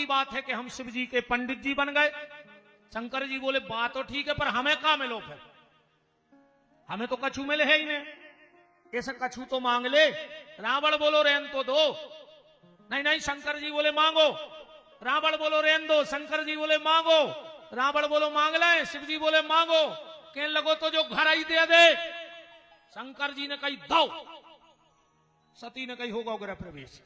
की बात है कि हम शिव जी के पंडित जी बन गए। शंकर जी बोले बात तो ठीक है, पर हमें कहां मिलो, फिर हमें तो कछू मिले है ही नहीं, ऐसा कछू तो मांग ले। रावण बोलो रहन तो दो, नहीं नहीं, शंकर जी बोले मांगो। रावण बोलो रहन दो, शंकर जी बोले मांगो। रावण बोलो मांग ले, शिव जी बोले मांगो। कहने लगो तो जो घर आई दे दे। शंकर जी ने कही दो, सती ने कही होगा गृह प्रवेश,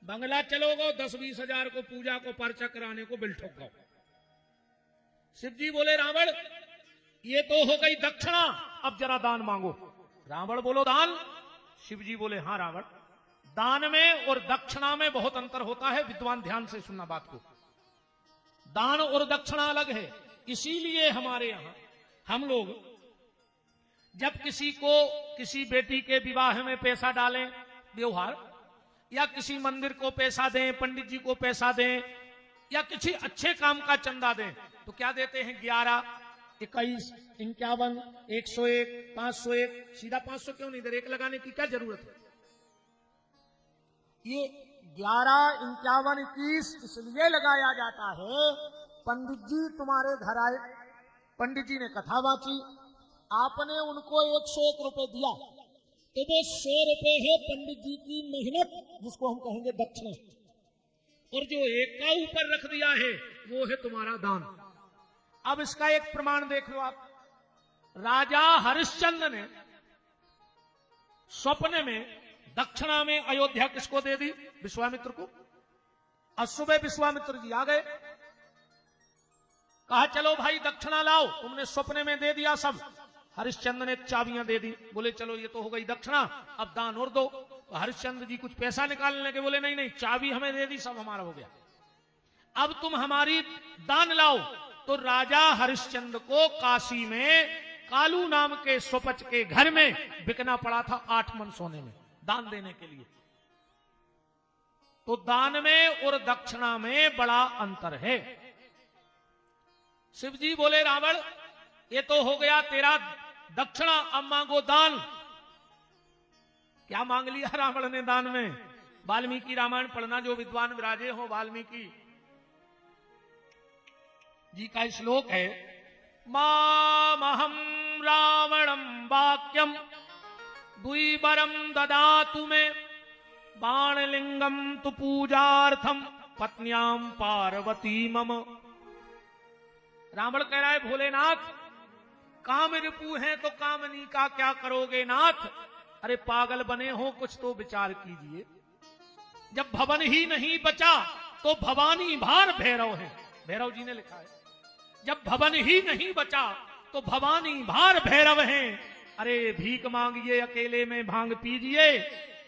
बंगला चलोगो, 10-20 हजार को पूजा को पर्चा कराने को बिल ठोक। शिव जी बोले रावण ये तो हो गई दक्षिणा, अब जरा दान मांगो। रावण बोलो दान। शिव जी बोले हाँ रावण, दान में और दक्षिणा में बहुत अंतर होता है। विद्वान ध्यान से सुनना बात को, दान और दक्षिणा अलग है। इसीलिए हमारे यहां हम लोग जब किसी को किसी बेटी के विवाह में पैसा डालें व्यवहार, या किसी मंदिर को पैसा दें, पंडित जी को पैसा दें, या किसी अच्छे काम का चंदा दें, तो क्या देते हैं? 11, 21, 51, 101, 501। सीधा 500 क्यों नहीं दे रहे? एक लगाने की क्या जरूरत है? ये 11, 51, 21 इसलिए लगाया जाता है, पंडित जी तुम्हारे घर आए, पंडित जी ने कथा वाची, आपने उनको 101 रुपए दिया, तो वो 100 रुपए है पंडित जी की मेहनत, जिसको हम कहेंगे दक्षिणा, और जो एक का ऊपर रख दिया है वो है तुम्हारा दान। अब इसका एक प्रमाण देख लो आप। राजा हरिश्चंद्र ने स्वप्न में दक्षिणा में अयोध्या किसको दे दी? विश्वामित्र को। आज सुबह विश्वामित्र जी आ गए, कहा चलो भाई दक्षिणा लाओ, तुमने स्वप्न में दे दिया सब। हरिश्चंद्र ने चाबियां दे दी, बोले चलो ये तो हो गई दक्षिणा, अब दान और दो। तो हरिश्चंद्र जी कुछ पैसा निकालने लगे, बोले नहीं नहीं, चाबी हमें दे दी, सब हमारा हो गया, अब तुम हमारी दान लाओ। तो राजा हरिश्चंद्र को काशी में कालू नाम के स्वपच के घर में बिकना पड़ा था 8 मन सोने में दान देने के लिए। तो दान में और दक्षिणा में बड़ा अंतर है। शिव जी बोले रावण ये तो हो गया तेरा दक्षिणा, अब मांगो दान। क्या मांग लिया रावण ने दान में? वाल्मीकि रामायण पढ़ना, जो विद्वान विराजे हो। वाल्मीकि जी का श्लोक है, मामहं रावणं वाक्यम द्विबरम ददातु मे बाणलिंगम तु पूजार्थम पत्न्याम पार्वती मम। रावण कह रहा है भोलेनाथ, काम रिपु है तो कामनी का क्या करोगे नाथ? अरे पागल बने हो, कुछ तो विचार कीजिए। जब भवन ही नहीं बचा तो भवानी भार भैरव है, भैरव जी ने लिखा है। जब भवन ही नहीं बचा तो भवानी भार भैरव हैं। अरे भीख मांगिए, अकेले में भांग पीजिए,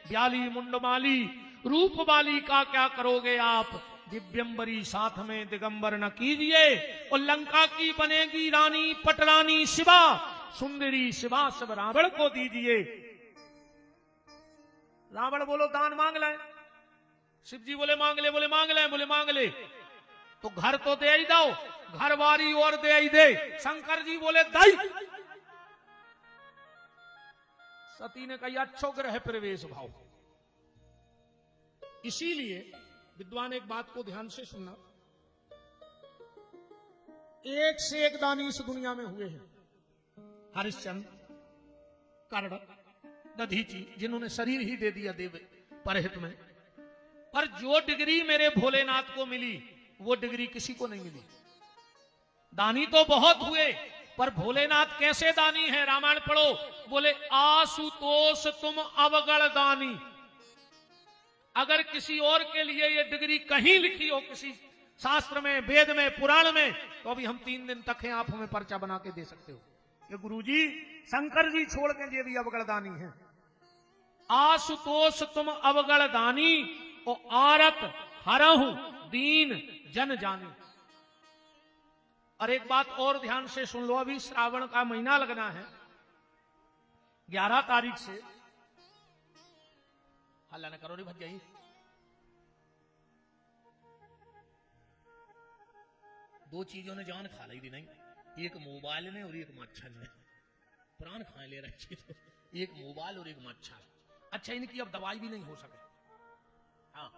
ब्याली मुंडमाली रूप वाली का क्या करोगे आप? दिव्यंबरी साथ में दिगंबर न कीजिए। और लंका की बनेगी रानी पटरानी शिवा, सुंदरी शिवा सब रावण को दीजिए। रावण बोलो दान मांग ले। शिव जी बोले मांग ले, बोले मांग ले, बोले मांग ले। तो घर तो दे ही दो, घर वारी और दे ही दे। शंकर जी बोले दई। सती ने कहा अच्छो ग्रह प्रवेश भाव। इसीलिए विद्वान एक बात को ध्यान से सुनना, एक से एक दानी इस दुनिया में हुए हैं। हरिश्चंद्र, कर्ण, दधीची, जिन्होंने शरीर ही दे दिया देव परहित में। पर जो डिग्री मेरे भोलेनाथ को मिली वो डिग्री किसी को नहीं मिली। दानी तो बहुत हुए, पर भोलेनाथ कैसे दानी है? रामायण पढ़ो, बोले आशुतोष तुम अवगण दानी। अगर किसी और के लिए ये डिग्री कहीं लिखी हो, किसी शास्त्र में, वेद में, पुराण में, तो अभी हम 3 दिन तक हैं, आप हमें पर्चा बना के दे सकते हो कि गुरुजी शंकर जी छोड़ के ये भी अवगण दानी है। आशुतोष तुम अवगण दानी, और आरत हरहु दीन जन जानी। और एक बात और ध्यान से सुन लो, अभी श्रावण का महीना लगना है 11 तारीख से। हल्ला न करो रे भज जाइए। दो चीजों ने जान खा ली थी नहीं, एक मोबाइल ने और एक मच्छर ने। प्राण खाए ले रहे थे, एक मोबाइल और एक मच्छर। अच्छा इनकी अब दवाई भी नहीं हो सके। हाँ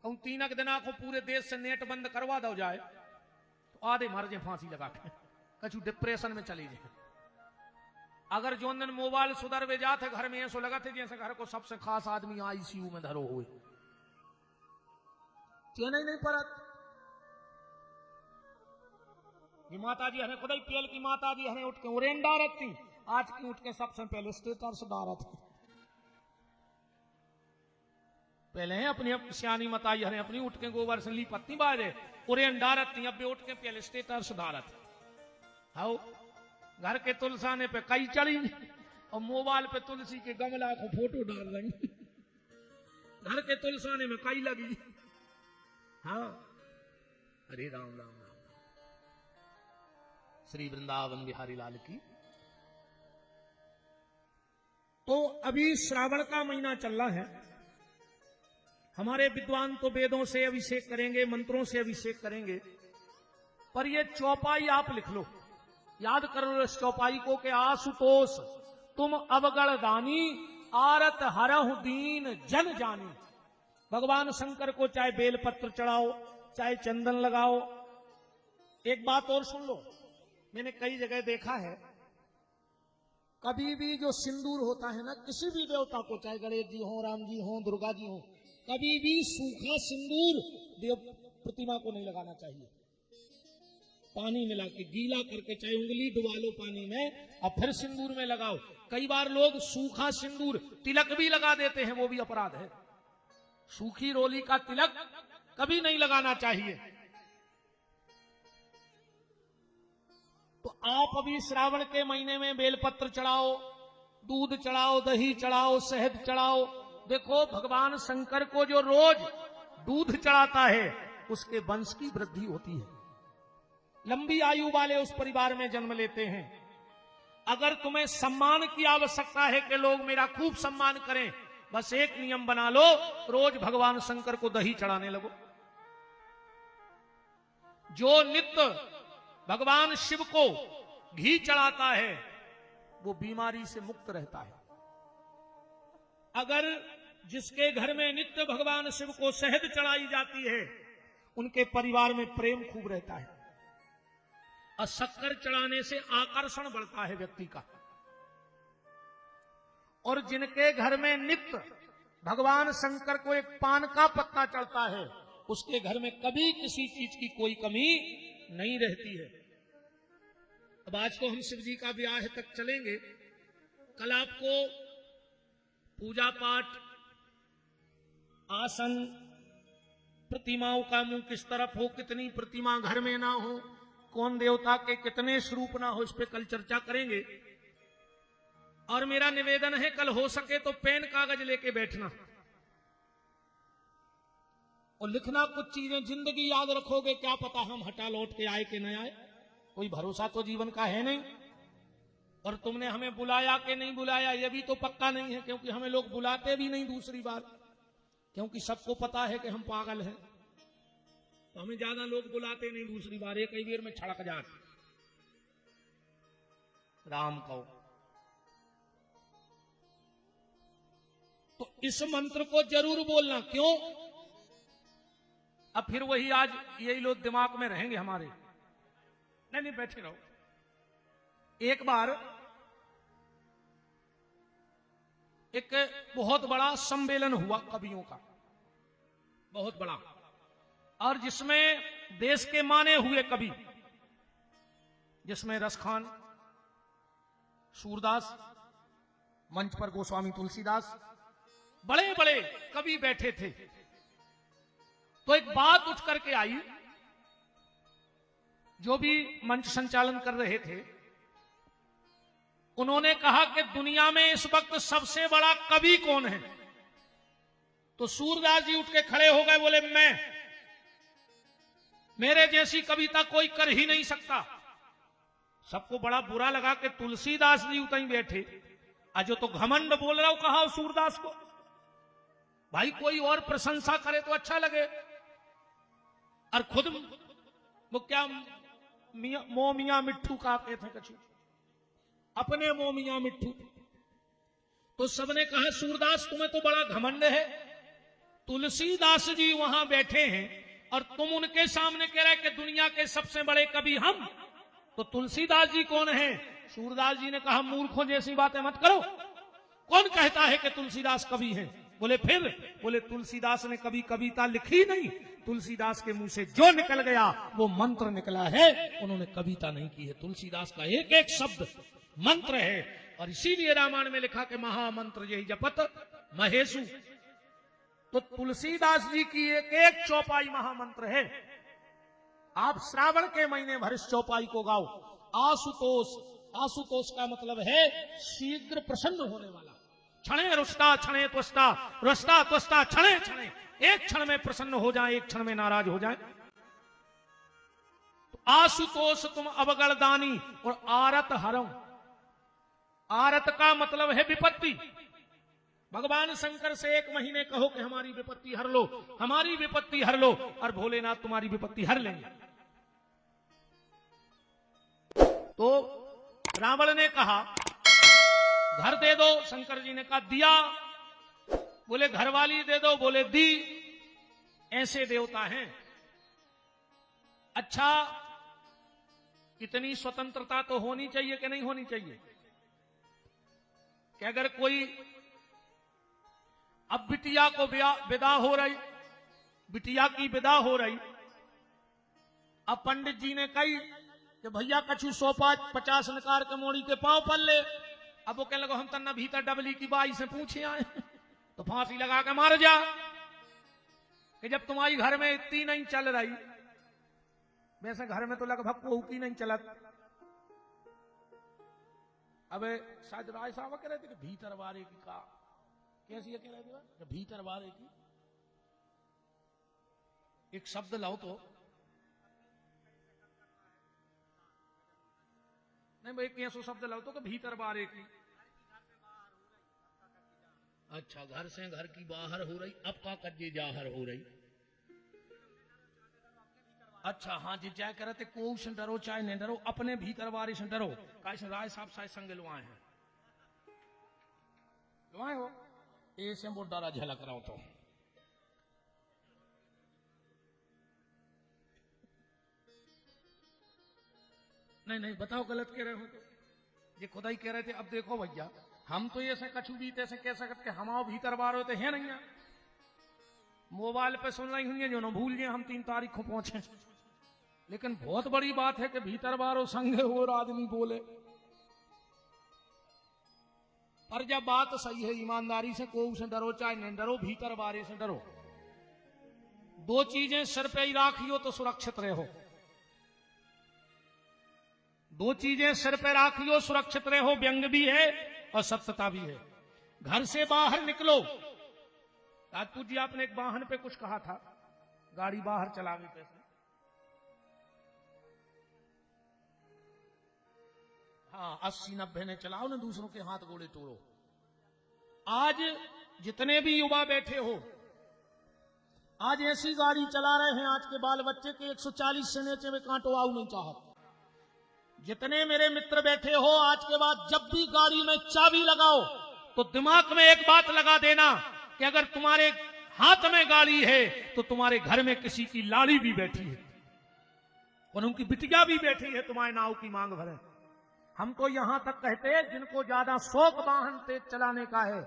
उन 3 दिना को पूरे देश से नेट बंद करवा दो जाए तो आधे मर जाए फांसी लगा के, कछु डिप्रेशन में चली जाए। अगर जो दिन मोबाइल सुधर वे जाते घर में ऐसा लगा थे जैसे घर को सबसे खास आदमी आईसीयू में धरो हुए, चेन्नई नहीं परत। ये माता जी हमें खुदाई पेल की माता जी हमें उठ के उरेन डारत थी, आज की उठ के सबसे पहले स्टेटस डारत थी। पहले है अपनी सियानी मताई हमें अपनी उठ के गोबर से ली पत्नी बाजे उरेन डारत थी, अब भी उठ के पहले स्टेटस डारत। हाउ घर के तुलसाने पे कई चढ़ी और मोबाइल पे तुलसी के गमला को फोटो डाल रही, घर के तुलसाने में कई लगी। हाँ हरे राम राम राम राम। श्री वृंदावन बिहारी लाल की। तो अभी श्रावण का महीना चल रहा है, हमारे विद्वान तो वेदों से अभिषेक करेंगे, मंत्रों से अभिषेक करेंगे, पर ये चौपाई आप लिख लो, याद करो इस चौपाई को कि आशुतोष तुम अवगण दानी आरत हरहु दीन जन जानी। भगवान शंकर को चाहे बेलपत्र चढ़ाओ चाहे चंदन लगाओ। एक बात और सुन लो, मैंने कई जगह देखा है, कभी भी जो सिंदूर होता है ना किसी भी देवता को, चाहे गणेश जी हो, राम जी हो, दुर्गा जी हो, कभी भी सूखा सिंदूर देव प्रतिमा को नहीं लगाना चाहिए। पानी मिला के गीला करके चाहे उंगली डुबा लो पानी में और फिर सिंदूर में लगाओ। कई बार लोग सूखा सिंदूर तिलक भी लगा देते हैं, वो भी अपराध है। सूखी रोली का तिलक कभी नहीं लगाना चाहिए। तो आप अभी श्रावण के महीने में बेलपत्र चढ़ाओ, दूध चढ़ाओ, दही चढ़ाओ, शहद चढ़ाओ। देखो भगवान शंकर को जो रोज दूध चढ़ाता है उसके वंश की वृद्धि होती है, लंबी आयु वाले उस परिवार में जन्म लेते हैं। अगर तुम्हें सम्मान की आवश्यकता है कि लोग मेरा खूब सम्मान करें, बस एक नियम बना लो, रोज भगवान शंकर को दही चढ़ाने लगो। जो नित्य भगवान शिव को घी चढ़ाता है वो बीमारी से मुक्त रहता है। अगर जिसके घर में नित्य भगवान शिव को शहद चढ़ाई जाती है उनके परिवार में प्रेम खूब रहता है। और शक्कर चढ़ाने से आकर्षण बढ़ता है व्यक्ति का। और जिनके घर में नित्य भगवान शंकर को एक पान का पत्ता चढ़ता है उसके घर में कभी किसी चीज की कोई कमी नहीं रहती है। अब आज तो हम शिव जी का ब्याह तक चलेंगे, कल आपको पूजा पाठ, आसन, प्रतिमाओं का मुंह किस तरफ हो, कितनी प्रतिमा घर में ना हो, कौन देवता के कितने स्वरूप ना हो, इस पे कल चर्चा करेंगे। और मेरा निवेदन है कल हो सके तो पेन कागज लेके बैठना और लिखना कुछ चीजें। जिंदगी याद रखोगे क्या पता हम हटा लौट के आए कि न आए, कोई भरोसा तो जीवन का है नहीं। और तुमने हमें बुलाया कि नहीं बुलाया यह भी तो पक्का नहीं है, क्योंकि हमें लोग बुलाते भी नहीं दूसरी बार, क्योंकि सबको पता है कि हम पागल हैं। तो हमें ज्यादा लोग बुलाते नहीं दूसरी बार, एक ही बेर में छड़क जाते। राम कहो तो इस मंत्र को जरूर बोलना। क्यों? अब फिर वही आज यही लोग दिमाग में रहेंगे हमारे। नहीं बैठे रहो। एक बार एक बहुत बड़ा सम्मेलन हुआ कवियों का, बहुत बड़ा, और जिसमें देश के माने हुए कवि, जिसमें रसखान, सूरदास, मंच पर गोस्वामी तुलसीदास, बड़े बड़े कवि बैठे थे। तो एक बात उठ करके आई, जो भी मंच संचालन कर रहे थे उन्होंने कहा कि दुनिया में इस वक्त सबसे बड़ा कवि कौन है? तो सूरदास जी उठ के खड़े हो गए, बोले मैं, मेरे जैसी कविता कोई कर ही नहीं सकता। सबको बड़ा बुरा लगा कि तुलसीदास जी उतहीं बैठे, आज तो घमंड बोल रहा हूं कहा सूरदास को। भाई कोई और प्रशंसा करे तो अच्छा लगे, और खुद वो क्या मोमिया मिट्ठू कहते थे कछु, अपने मोमिया मिट्ठू। तो सबने कहा सूरदास तुम्हें तो बड़ा घमंड है, तुलसीदास जी वहां बैठे हैं और तुम उनके सामने कह रहे कि दुनिया के सबसे बड़े कवि हम, तो तुलसीदास जी कौन है? सूरदास जी ने कहा मूर्खों जैसी बातें मत करो, कौन कहता है कि तुलसीदास कवि हैं? बोले फिर? बोले तुलसीदास ने कभी कविता लिखी नहीं, तुलसीदास के मुंह से जो निकल गया वो मंत्र निकला है, उन्होंने कविता नहीं की है। तुलसीदास का एक एक शब्द मंत्र है, और इसीलिए रामायण में लिखा कि महामंत्र यही जपत महेशु। तो तुलसीदास जी की एक एक चौपाई महामंत्र है। आप श्रावण के महीने भर इस चौपाई को गाओ। आशुतोष, आशुतोष का मतलब है शीघ्र प्रसन्न होने वाला। क्षणे रुष्टा क्षणे त्वष्टा, रुष्टा त्वष्टा क्षणे क्षणे, एक क्षण में प्रसन्न हो जाए, एक क्षण में नाराज हो जाए। तो आशुतोष तुम अवगणदानी, और आरत हरम, आरत का मतलब है विपत्ति। भगवान शंकर से एक महीने कहो कि हमारी विपत्ति हर लो, हमारी विपत्ति हर लो, और भोलेनाथ तुम्हारी विपत्ति हर लेंगे। तो रावण ने कहा घर दे दो, शंकर जी ने कहा दिया। बोले घरवाली दे दो, बोले दी। ऐसे देवता हैं। अच्छा, इतनी स्वतंत्रता तो होनी चाहिए कि नहीं होनी चाहिए? कि अगर कोई अब बिटिया को विदा हो रही, बिटिया की विदा हो रही, अब पंडित जी ने कही कि भैया कछु 150 निकार के मोड़ी के पांव पल ले। अब वो कहने लगा हम तन्ना भीतर डबली की बाई से पूछे आए, तो फांसी लगा के मार जा। कि जब तुम्हारी घर में इतनी नहीं चल रही, वैसे घर में तो लगभग कोहू की नहीं चलत। अब शायद राय साहब कह रहे थे कि भीतर वारे की का कैसी कह रहे थे, भीतर वारे की एक शब्द लाओ तो। नहीं भाई, कैसो शब्द लाओ तो कि भीतर बारे की। अच्छा, घर से घर की बाहर हो रही, अब का कज्जे जाहर हो रही। अच्छा हाँ जी, जय कह रहे थे को से डरो चाहे नहीं डरो, अपने भीतर बारे से डरो। कैसे राय साहब शायद संग लुआए हैं, लुआए हो ऐसे वो डरा झलक रहा हो तो। नहीं नहीं बताओ, गलत कह रहे हो तो। ये खुदा ही कह रहे थे। अब देखो भैया, हम तो ये से कछु भी ऐसे कह सकते हमाओ भीतर बार होते हैं नहीं। मोबाइल पे सुन रही हुई जो ना भूल गए हम 3 तारीख को पहुंचे, लेकिन बहुत बड़ी बात है कि भीतर बारो संगे हो आदमी बोले। पर जब बात सही है ईमानदारी से, को से डरो चाहे नहीं डरो, भीतर बारे से डरो। 2 चीजें सिर पे ही राखियो तो सुरक्षित रहो। 2 चीजें सिर पे राखियो सुरक्षित रहो, व्यंग भी है और सत्यता भी है। घर से बाहर निकलो। राजपूत जी आपने एक वाहन पे कुछ कहा था, गाड़ी बाहर चलाने पे। हाँ 80-90 ने चलाओ ना, दूसरों के हाथ गोड़े तोड़ो। आज जितने भी युवा बैठे हो, आज ऐसी गाड़ी चला रहे हैं आज के बाल बच्चे के 140 से नीचे में कांटो आऊ नहीं चाहत। जितने मेरे मित्र बैठे हो, आज के बाद जब भी गाड़ी में चाबी लगाओ तो दिमाग में एक बात लगा देना कि अगर तुम्हारे हाथ में गाड़ी है तो तुम्हारे घर में किसी की लाड़ी भी बैठी है और उनकी बिटिया भी बैठी है, तुम्हारे नाव की मांग भरे। हम तो यहां तक कहते हैं जिनको ज्यादा शौक वाहन तेज चलाने का है,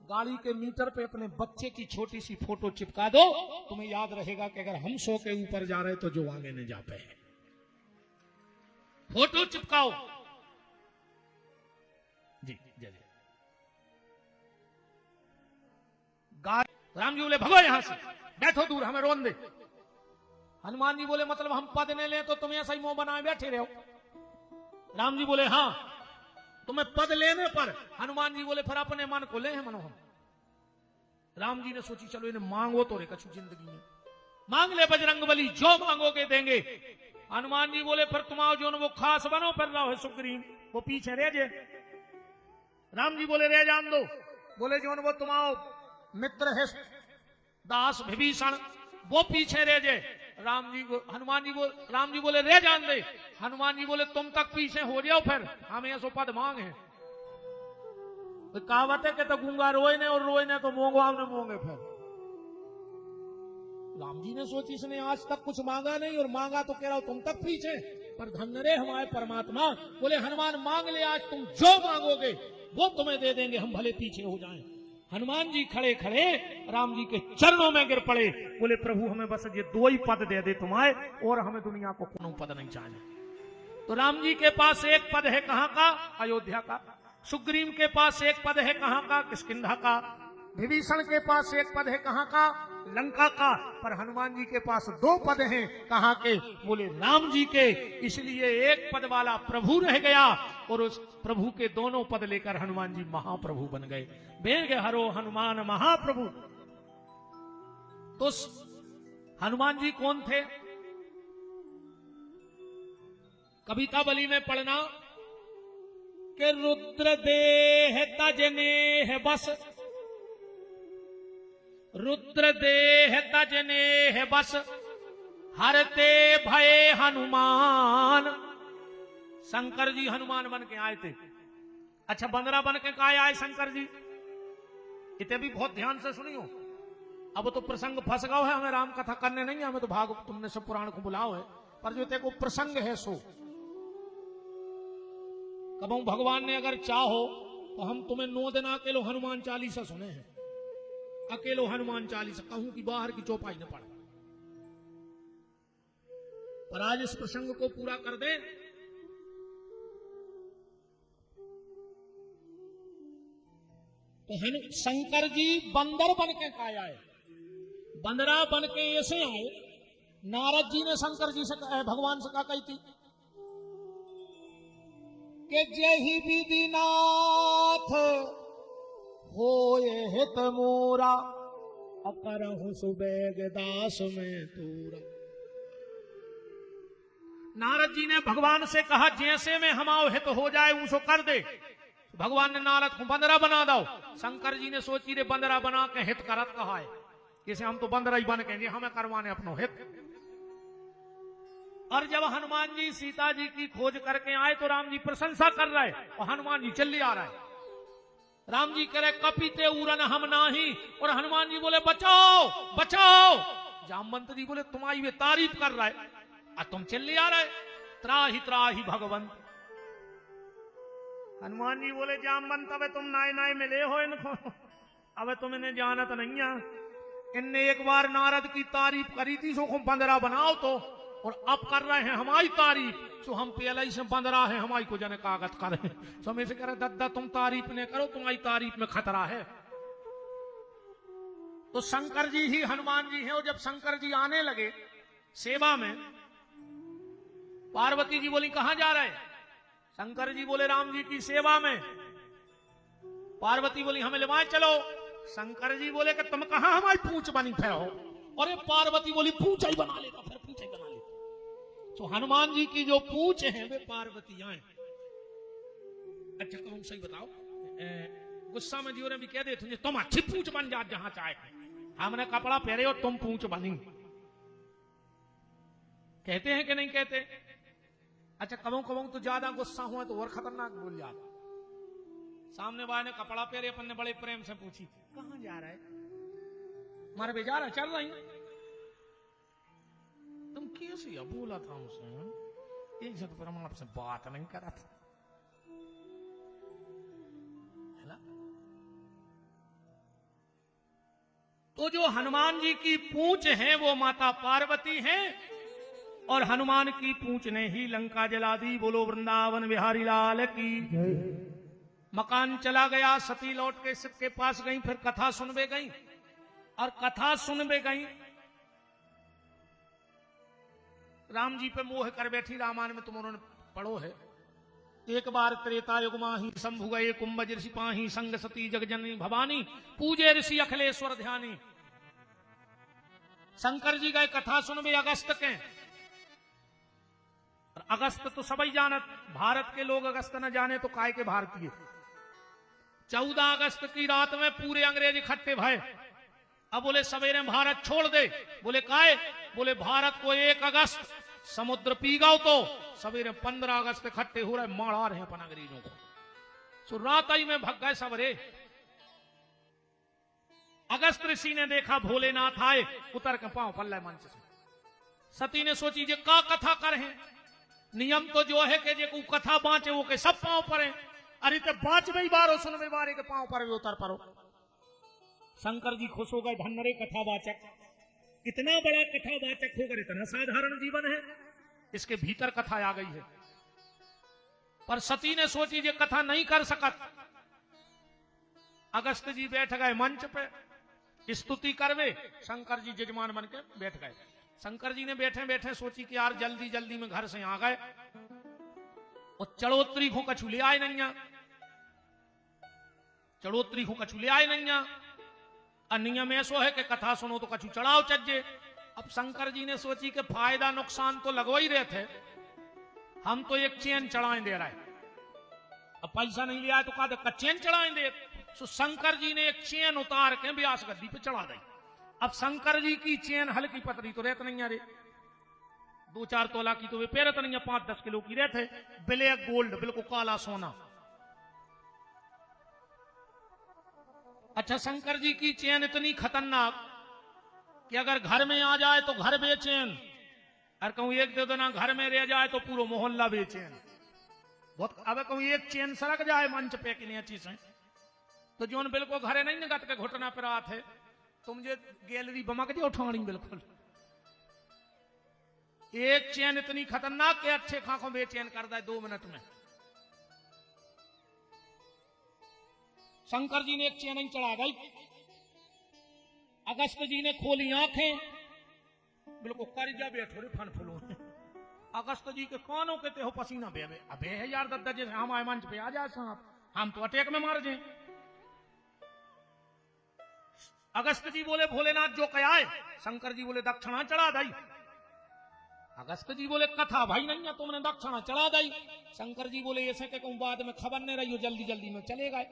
गाड़ी के मीटर पे अपने बच्चे की छोटी सी फोटो चिपका दो, तुम्हें याद रहेगा कि अगर हम 100 के ऊपर जा रहे तो जो आगे नहीं जा पाए। फोटो चिपकाओ जी। जय जय। राम जी बोले भगो यहां से, बैठो दूर, हमें रोन दे। हनुमान जी बोले मतलब हम पद नहीं ले तो तुम्हें ऐसा ही मुंह बनाए बैठे रहो। राम जी बोले हाँ, तुम्हें पद लेने पर। हनुमान जी बोले फिर अपने मन को ले हैं मनो हम। राम जी ने सोची चलो इन्हें मांगो तो रे कछु जिंदगी में, मांग ले बजरंगबली, जो मांगोगे देंगे। हनुमान जी बोले फिर तुम्हारा जो वो खास बनो फिर रहो है सुग्रीव, वो पीछे रह जे। राम जी बोले रह जान दो। बोले जो वो तुम्हारा मित्र है दास विभीषण, वो पीछे रह जे। राम जी बोले रह जान दे। हनुमान जी बोले तुम तक पीछे हो जाओ, फिर हमें ऐसो पद मांग है। तो कहावत है कि तो गूंगा रोए ने और रोए ने तो मोंगो हमने मोंगे। फिर राम जी ने सोची इसने आज तक कुछ मांगा नहीं, और मांगा तो कह रहा हूं तुम तक पीछे, पर धन्य रे हमारे परमात्मा। बोले हनुमान मांग ले, आज तुम जो मांगोगे वो तुम्हें दे देंगे, हम भले पीछे हो जाएं। हनुमान जी खड़े खड़े राम जी के चरणों में गिर पड़े। बोले प्रभु हमें बस ये 2 ही पद दे दे तुम्हारे, और हमें दुनिया को कोनो पद नहीं चाहिए। तो राम जी के पास एक पद है, कहां का? अयोध्या का। सुग्रीव के पास एक पद है, कहां का? किष्किंधा का। विभीषण के पास एक पद है, कहां का? लंका का। पर हनुमान जी के पास 2 पद हैं, कहां के? बोले राम जी के। इसलिए एक पद वाला प्रभु रह गया, और उस प्रभु के दोनों पद लेकर हनुमान जी महाप्रभु बन गए। बेग हरो हनुमान महाप्रभु। तो हनुमान जी कौन थे? कविता बली में पढ़ना कि रुद्र देह तजने है बस, रुद्र देह तजने है बस, हरते भय हनुमान। शंकर जी हनुमान बन के आए थे। अच्छा, बंदरा बन के कहा आए शंकर जी? इतने भी बहुत ध्यान से सुनियो। अब तो प्रसंग फंस गया है, हमें राम कथा करने नहीं, हमें तो भाग तुमने सब पुराण को बुलाओ है, पर जो तेको प्रसंग है सो कबू भगवान ने अगर चाहो तो हम तुम्हें 9 दिन अकेलो हनुमान चालीसा सुने हैं, अकेलो हनुमान चालीसा, कहूं कि बाहर की चौपाई न पड़ा। पर आज इस प्रसंग को पूरा कर दे। तो शंकर जी बंदर बन के कहा आए, बंदरा बन के ऐसे आए। नारद जी ने शंकर जी से भगवान से कहा कही थी कि जही विधिनाथ होए हित मोरा, अकरहु सुबेग दास में तूरा। नारद जी ने भगवान से कहा जैसे में हमाओ हित हो जाए उसको कर दे। भगवान ने नारद को बंदरा बना दो। शंकर जी ने सोची रे बंदरा बना के हित करत कहा है, जैसे हम तो बंदरा ही बन के हमें करवाने अपनो हित। और जब हनुमान जी सीता जी की खोज करके आए तो राम जी प्रशंसा कर रहे और हनुमान जी चल आ रहा है। राम जी कह रहे कपिते उरन हम नाही, और हनुमान जी बोले बचाओ बचाओ। जामवंत जी बोले तुम्हारी वे तारीफ कर रहा है और तुम चल आ रहे, त्राही भगवंत। हनुमान जी बोले जामवंत अब तुम नाय नाय मिले हो इनको, अब तुम इन्हें जानत नहीं है। इनने एक बार नारद की तारीफ करी थी, सो बंदरा बनाओ तो, और अब कर रहे हैं हमारी तारीफ, सो हम पहले से बंदरा है, हमारी को जने कागज करें। सो हमें से कह रहे दद्दा तुम तारीफ नहीं करो, तुम्हारी तारीफ में खतरा है। तो शंकर जी ही हनुमान जी हैं, और जब शंकर जी आने लगे सेवा में, पार्वती जी बोली कहां जा रहे? शंकर जी बोले राम जी की सेवा में। पार्वती बोली हमें लेवाए चलो। शंकर जी बोले कि तुम कहां हमारी पूंछ बनी फिर हो? और पार्वती बोली पूंछ ही बना लेगा, फिर पूंछ ही बना लेगा। तो हनुमान जी की जो पूंछ है वे पार्वतियां हैं। अच्छा तुम सही बताओ, गुस्सा में जीवन भी कह दे तुझे तुम अच्छी पूंछ बन जा जहां चाहे, हमने कपड़ा पहरे और तुम पूंछ बनी, कहते हैं कि नहीं कहते? अच्छा कबू कबू तो ज्यादा गुस्सा हुआ तो और खतरनाक बोल जाता। सामने वाले ने कपड़ा पहरे, अपन ने बड़े प्रेम से पूछी कहां जा रहा है? मारे बेचारा चल रही तुम कैसे बोला था उसे, एक जगह पर हम आपसे बात नहीं करा था, है ना? तो जो हनुमान जी की पूंछ है वो माता पार्वती है, और हनुमान की पूंछ ने ही लंका जला दी। बोलो वृंदावन बिहारी लाल की। मकान चला गया, सती लौट के शिव के पास गई, फिर कथा सुनबे गई, और कथा सुनबे गई राम जी पे मोह कर बैठी। रामायण में तुम उन्होंने पढ़ो है, एक बार त्रेता युग माही शंभु गए कुंभज ऋषि पाही, संग सती जगजननी भवानी, पूजे ऋषि अखिलेश्वर ध्यानी। शंकर जी गए कथा सुनबे अगस्त के, अगस्त तो सभी जानत, भारत के लोग अगस्त न जाने तो काय के भारतीय। 14 अगस्त की रात में पूरे अंग्रेज इकट्ठे भय। अब बोले सवेरे भारत छोड़ दे, बोले काय? बोले भारत को 1 अगस्त समुद्र पी गओ तो सवेरे 15 अगस्त इकट्ठे हो रहे, मार रहे हैं अपन अंग्रेजों को। सो रात ही में भग गए सबरे। अगस्त ऋषि ने देखा भोलेनाथ आए, उतर के पांव पल्ले मंच से। सती ने सोची जे का कथा करे, नियम तो जो है कि जे को कथा बांचे वो के सब पांव परे, अरे तो बाँच में बारो सुनवे बारे के पांव पर भी उतर परो। शंकर जी खुश हो गए, धन्नरे कथावाचक, इतना बड़ा कथावाचक होकर इतना साधारण जीवन है, इसके भीतर कथा आ गई है। पर सती ने सोची जे कथा नहीं कर सकत। अगस्त जी बैठ गए मंच पे, स्तुति करवे, शंकर जी जजमान बन के बैठ गए। शंकर जी ने बैठे बैठे सोची कि यार जल्दी जल्दी में घर से आ गए और चढ़ोत्री को कछु ले आए नहीं, चढ़ोत्री को कछु ले आए नहीं। नियम ऐसो है कि कथा सुनो तो कछु चढ़ाओ चज्जे। अब शंकर जी ने सोची कि फायदा नुकसान तो लगवा ही रहे थे, हम तो एक चैन चढ़ाए दे रहे, अब पैसा नहीं लिया तो कहा चैन चढ़ाए दे। तो शंकर जी ने एक चैन उतार के व्यास गद्दी पे चढ़ा दी। अब शंकर जी की चैन हल्की पतली तो रहती नहीं, अरे 2-4 तोला की तो वे पेरत नहीं है, 5-10 किलो की रहते, ब्लैक गोल्ड, बिल्कुल काला सोना। अच्छा, शंकर जी की चैन इतनी खतरनाक कि अगर घर में आ जाए तो घर बेचैन, और कहूं एक दे देना घर में रह जाए तो पूरा मोहल्ला बेचैन। बहुत अब कहूं एक चैन सरक जाए मंच पे कि नहीं अच्छी से, तो जोन बिल्कुल घरे नहीं निगत के घुटना पर आते है, तुम जे गैलरी बमक जो उठानी बिल्कुल। एक चैन इतनी खतरनाक के अच्छे खाखों बेचैन कर दे 2 मिनट में। शंकर जी ने एक चैन चढ़ा गई, अगस्त जी ने खोली आंखें, बिल्कुल कर्जा बैठो रे फन फुलो। अगस्त जी के कानों के हो पसीना बे अबे है यार दद्दा जैसे हम आए मंच पे आ जाए साहब, हम तो अटैक में मार जाए। अगस्त जी बोले भोलेनाथ जो कहा है, शंकर जी बोले दक्षिणा चढ़ा दई। अगस्त जी बोले कथा भाई नहीं है, तुमने दक्षिणा चढ़ा दई। शंकर जी बोले ऐसे के कहूं बाद में खबर नहीं रही हो, जल्दी जल्दी में चले गए।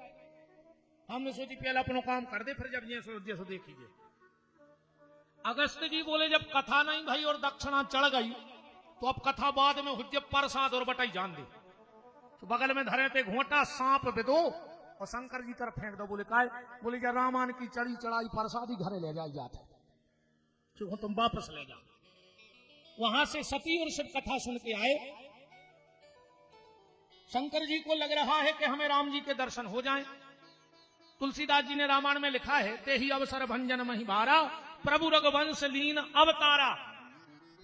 हमने सोची पहले अपना काम कर दे, फिर जब जैसो देखिए। अगस्त जी बोले जब कथा नहीं भाई और दक्षिणा चढ़ गई तो अब कथा बाद में हुज्जे प्रसाद और बटाई जान दे। तो बगल में धरे थे घोटा सांप बिदो और शंकर जी तरफ फेंक दो। बोले काय? बोले क्या रामायण की चढ़ी चढ़ाई प्रसादी घरे ले जाई जाते, तो तुम वापस ले जाओ। वहां से सती और शिव कथा सुन के आए। शंकर जी को लग रहा है कि हमें राम जी के दर्शन हो जाएं। तुलसीदास जी ने रामायण में लिखा है, ते ही अवसर भंजन महिबारा, प्रभु रघुवंश लीन अवतारा,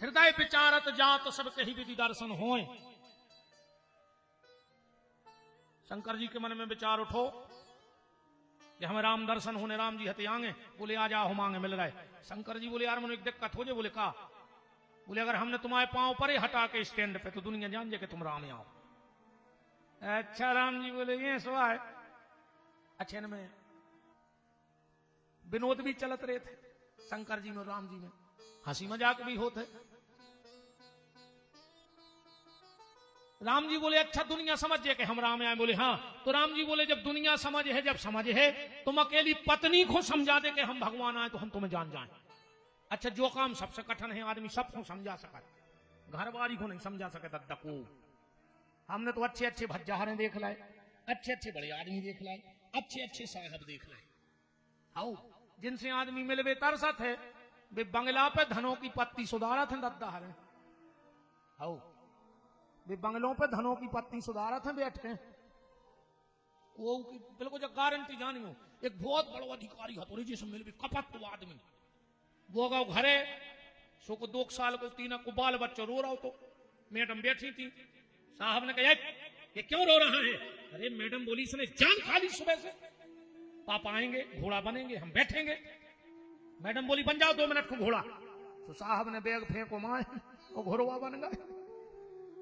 हृदय विचारत जात सब कही विधि दर्शन होए। शंकर जी के मन में विचार उठो कि हमें राम दर्शन होने, राम जी हते आंगे। बोले आ जाओ मांगे मिल रहे। शंकर जी बोले यार मैंने एक दिक्कत हो जाए। बोले का? बोले अगर हमने तुम्हारे पांव पर ही हटा के स्टैंड पे तो दुनिया जान जाए कि तुम राम आओ। अच्छा राम जी बोले ये सो है। अच्छे में विनोद भी चलत रहे थे शंकर जी में राम जी में, हंसी मजाक भी होते। राम जी बोले अच्छा दुनिया समझ जाए कि हम राम आए। बोले हाँ। तो राम जी बोले जब दुनिया समझ है, जब समझ है, तुम अकेली पत्नी को समझा दे कि हम भगवान आए तो हम तुम्हें जान जाए। अच्छा जो काम सबसे कठिन है, आदमी सबको समझा सका, घरवारी को नहीं समझा सके दद्दा को। हमने तो अच्छे अच्छे भज्जाहारें देख लाए, अच्छे अच्छे बड़े आदमी देख लाए, अच्छे अच्छे साहब देख लाए, आओ जिनसे आदमी मिलवे तरसत है, वे बंगला पे धनों की पत्ती सुधारत हैं दद्दा हरे। आओ वे बंगलों पे धनों की पत्ती सुधारत हैं बैठ के। वो बिल्कुल जब गारंटी जानी हो, एक बहुत बड़ा अधिकारी हथौड़ी जिसमें मिलवे कपट तो आदमी वो गाँव घरे सो को 2 साल को 3 को बाल बच्चों रो रहा हो, तो मैडम बैठी थी, साहब ने कहा ये क्यों रो रहा है? अरे मैडम बोली इसने जान खा ली सुबह से, पापा आएंगे घोड़ा बनेंगे हम बैठेंगे। मैडम बोली बन जाओ 2 मिनट को घोड़ा। तो साहब ने बैग फेंको माए और घोड़वा बन गए।